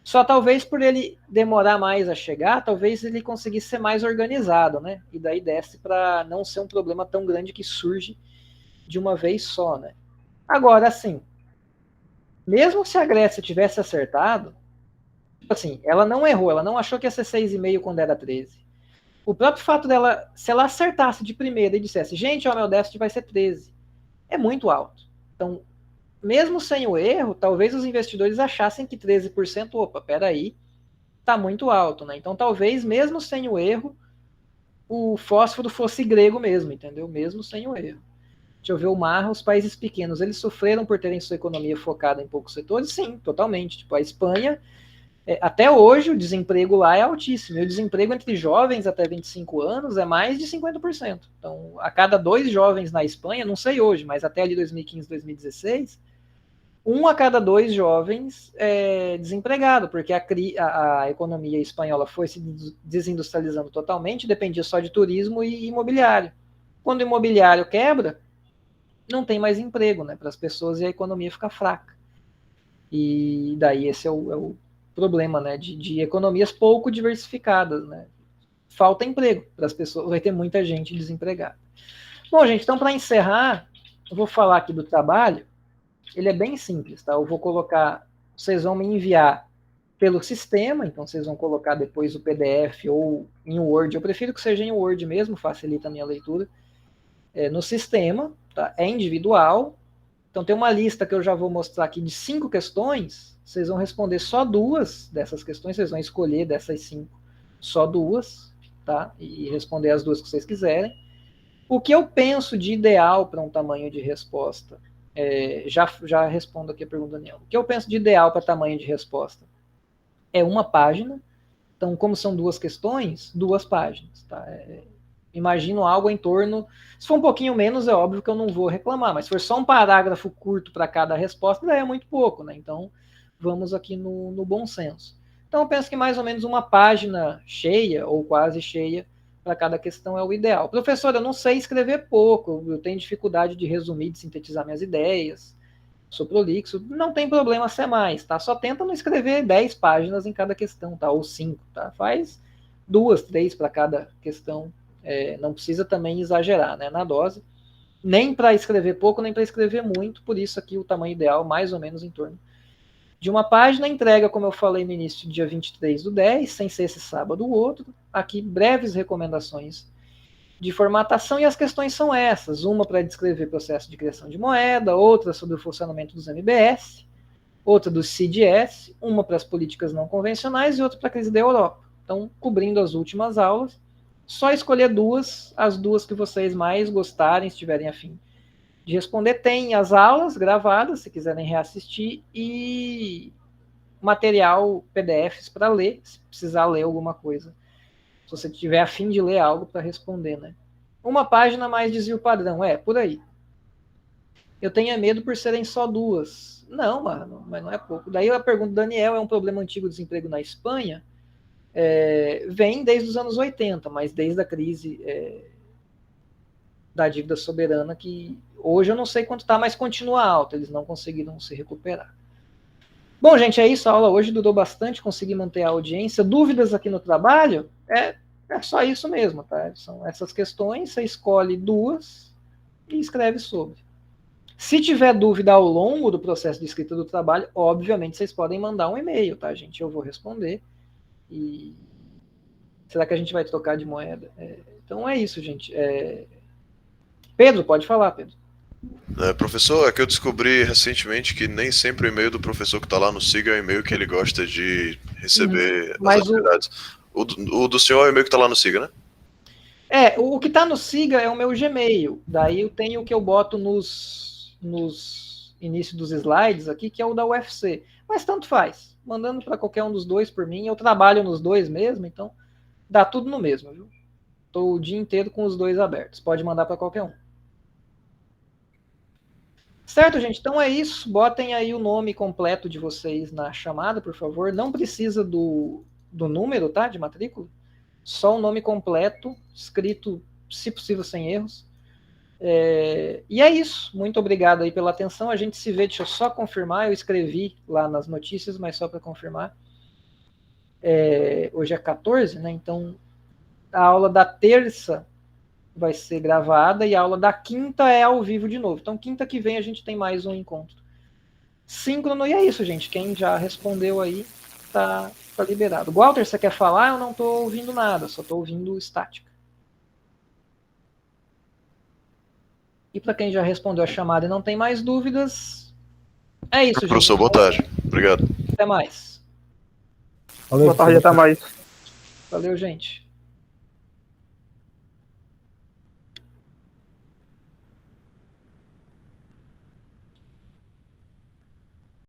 Só talvez por ele demorar mais a chegar, talvez ele conseguisse ser mais organizado, né? E daí desce para não ser um problema tão grande que surge de uma vez só, né? Agora, assim, mesmo se a Grécia tivesse acertado, assim, ela não errou, ela não achou que ia ser 6,5 quando era 13. O próprio fato dela, se ela acertasse de primeira e dissesse, gente, o meu déficit vai ser 13, é muito alto. Então, mesmo sem o erro, talvez os investidores achassem que 13%, opa, peraí, tá muito alto, né? Então, talvez, mesmo sem o erro, o fósforo fosse grego mesmo, entendeu? Mesmo sem o erro. Deixa eu ver o Marra, os países pequenos, eles sofreram por terem sua economia focada em poucos setores? Sim, totalmente. Tipo, a Espanha, até hoje, o desemprego lá é altíssimo. E o desemprego entre jovens até 25 anos é mais de 50%. Então, a cada 2 jovens na Espanha, não sei hoje, mas até ali 2015, 2016, 1 a cada 2 jovens é desempregado, porque a economia espanhola foi se desindustrializando totalmente, dependia só de turismo e imobiliário. Quando o imobiliário quebra, não tem mais emprego, né, para as pessoas, e a economia fica fraca. E daí esse é o problema, né, de economias pouco diversificadas, né? Falta emprego para as pessoas, vai ter muita gente desempregada. Bom, gente, então para encerrar, eu vou falar aqui do trabalho. Ele é bem simples, tá? Eu vou colocar, vocês vão me enviar pelo sistema, então vocês vão colocar depois o PDF ou em Word. Eu prefiro que seja em Word mesmo, facilita a minha leitura. No sistema, tá? É individual. Então tem uma lista que eu já vou mostrar aqui de 5 questões. Vocês vão responder só 2 dessas questões, vocês vão escolher dessas 5 só 2, tá? E responder as 2 que vocês quiserem. O que eu penso de ideal para um tamanho de resposta? Já respondo aqui a pergunta, Daniel. O que eu penso de ideal para tamanho de resposta? É 1 página. Então, como são 2 questões, 2 páginas, tá? Imagino algo em torno... Se for um pouquinho menos, é óbvio que eu não vou reclamar, mas se for só um parágrafo curto para cada resposta, daí é muito pouco, né? Então, vamos aqui no bom senso. Então, eu penso que mais ou menos 1 página cheia, ou quase cheia, para cada questão é o ideal. Professor, eu não sei escrever pouco, eu tenho dificuldade de resumir, de sintetizar minhas ideias, sou prolixo, não tem problema ser mais, tá? Só tenta não escrever 10 páginas em cada questão, tá? Ou 5, tá? Faz 2, 3 para cada questão, não precisa também exagerar, né, na dose, nem para escrever pouco, nem para escrever muito, por isso aqui o tamanho ideal, mais ou menos em torno de uma página. Entrega, como eu falei no início, dia 23/10, sem ser esse sábado ou outro. Aqui, breves recomendações de formatação, e as questões são essas. Uma para descrever o processo de criação de moeda, outra sobre o funcionamento dos MBS, outra dos CDS, uma para as políticas não convencionais e outra para a crise da Europa. Então, cobrindo as últimas aulas, só escolher duas, as duas que vocês mais gostarem, se tiverem afim de responder. Tem as aulas gravadas, se quiserem reassistir, e material PDFs para ler, se precisar ler alguma coisa. Se você tiver afim de ler algo para responder, né? Uma página mais desvio padrão, por aí. Eu tenho medo por serem só 2. Não, mano, mas não é pouco. Daí eu pergunto, Daniel, é um problema antigo do desemprego na Espanha? Vem desde os anos 80, mas desde a crise da dívida soberana, que hoje eu não sei quanto está, mas continua alta, eles não conseguiram se recuperar. Bom, gente, é isso, a aula hoje durou bastante, consegui manter a audiência. Dúvidas aqui no trabalho? É só isso mesmo, tá? São essas questões, você escolhe 2 e escreve sobre. Se tiver dúvida ao longo do processo de escrita do trabalho, obviamente vocês podem mandar um e-mail, tá, gente? Eu vou responder. E será que a gente vai trocar de moeda? Então é isso, gente. Pedro, pode falar, Pedro. Professor, é que eu descobri recentemente que nem sempre o e-mail do professor que está lá no SIGA é o e-mail que ele gosta de receber nas atividades. O do senhor é o e-mail que está lá no SIGA, né? O que está no SIGA é o meu Gmail. Daí eu tenho o que eu boto nos início dos slides aqui, que é o da UFC. Mas tanto faz. Mandando para qualquer um dos dois por mim. Eu trabalho nos dois mesmo, então dá tudo no mesmo, viu? Estou o dia inteiro com os dois abertos. Pode mandar para qualquer um. Certo, gente? Então é isso. Botem aí o nome completo de vocês na chamada, por favor. Não precisa do número, tá? De matrícula. Só o nome completo, escrito, se possível, sem erros. E é isso. Muito obrigado aí pela atenção. A gente se vê, deixa eu só confirmar. Eu escrevi lá nas notícias, mas só para confirmar. Hoje é 14, né? Então, a aula da terça vai ser gravada e a aula da quinta é ao vivo de novo. Então, quinta que vem a gente tem mais um encontro síncrono. E é isso, gente. Quem já respondeu aí tá liberado. Walter, você quer falar? Eu não estou ouvindo nada, só estou ouvindo estática. E para quem já respondeu a chamada e não tem mais dúvidas, é isso, gente. Professor, boa tarde. Obrigado. Até mais. Valeu, boa tarde, até mais. Valeu, gente.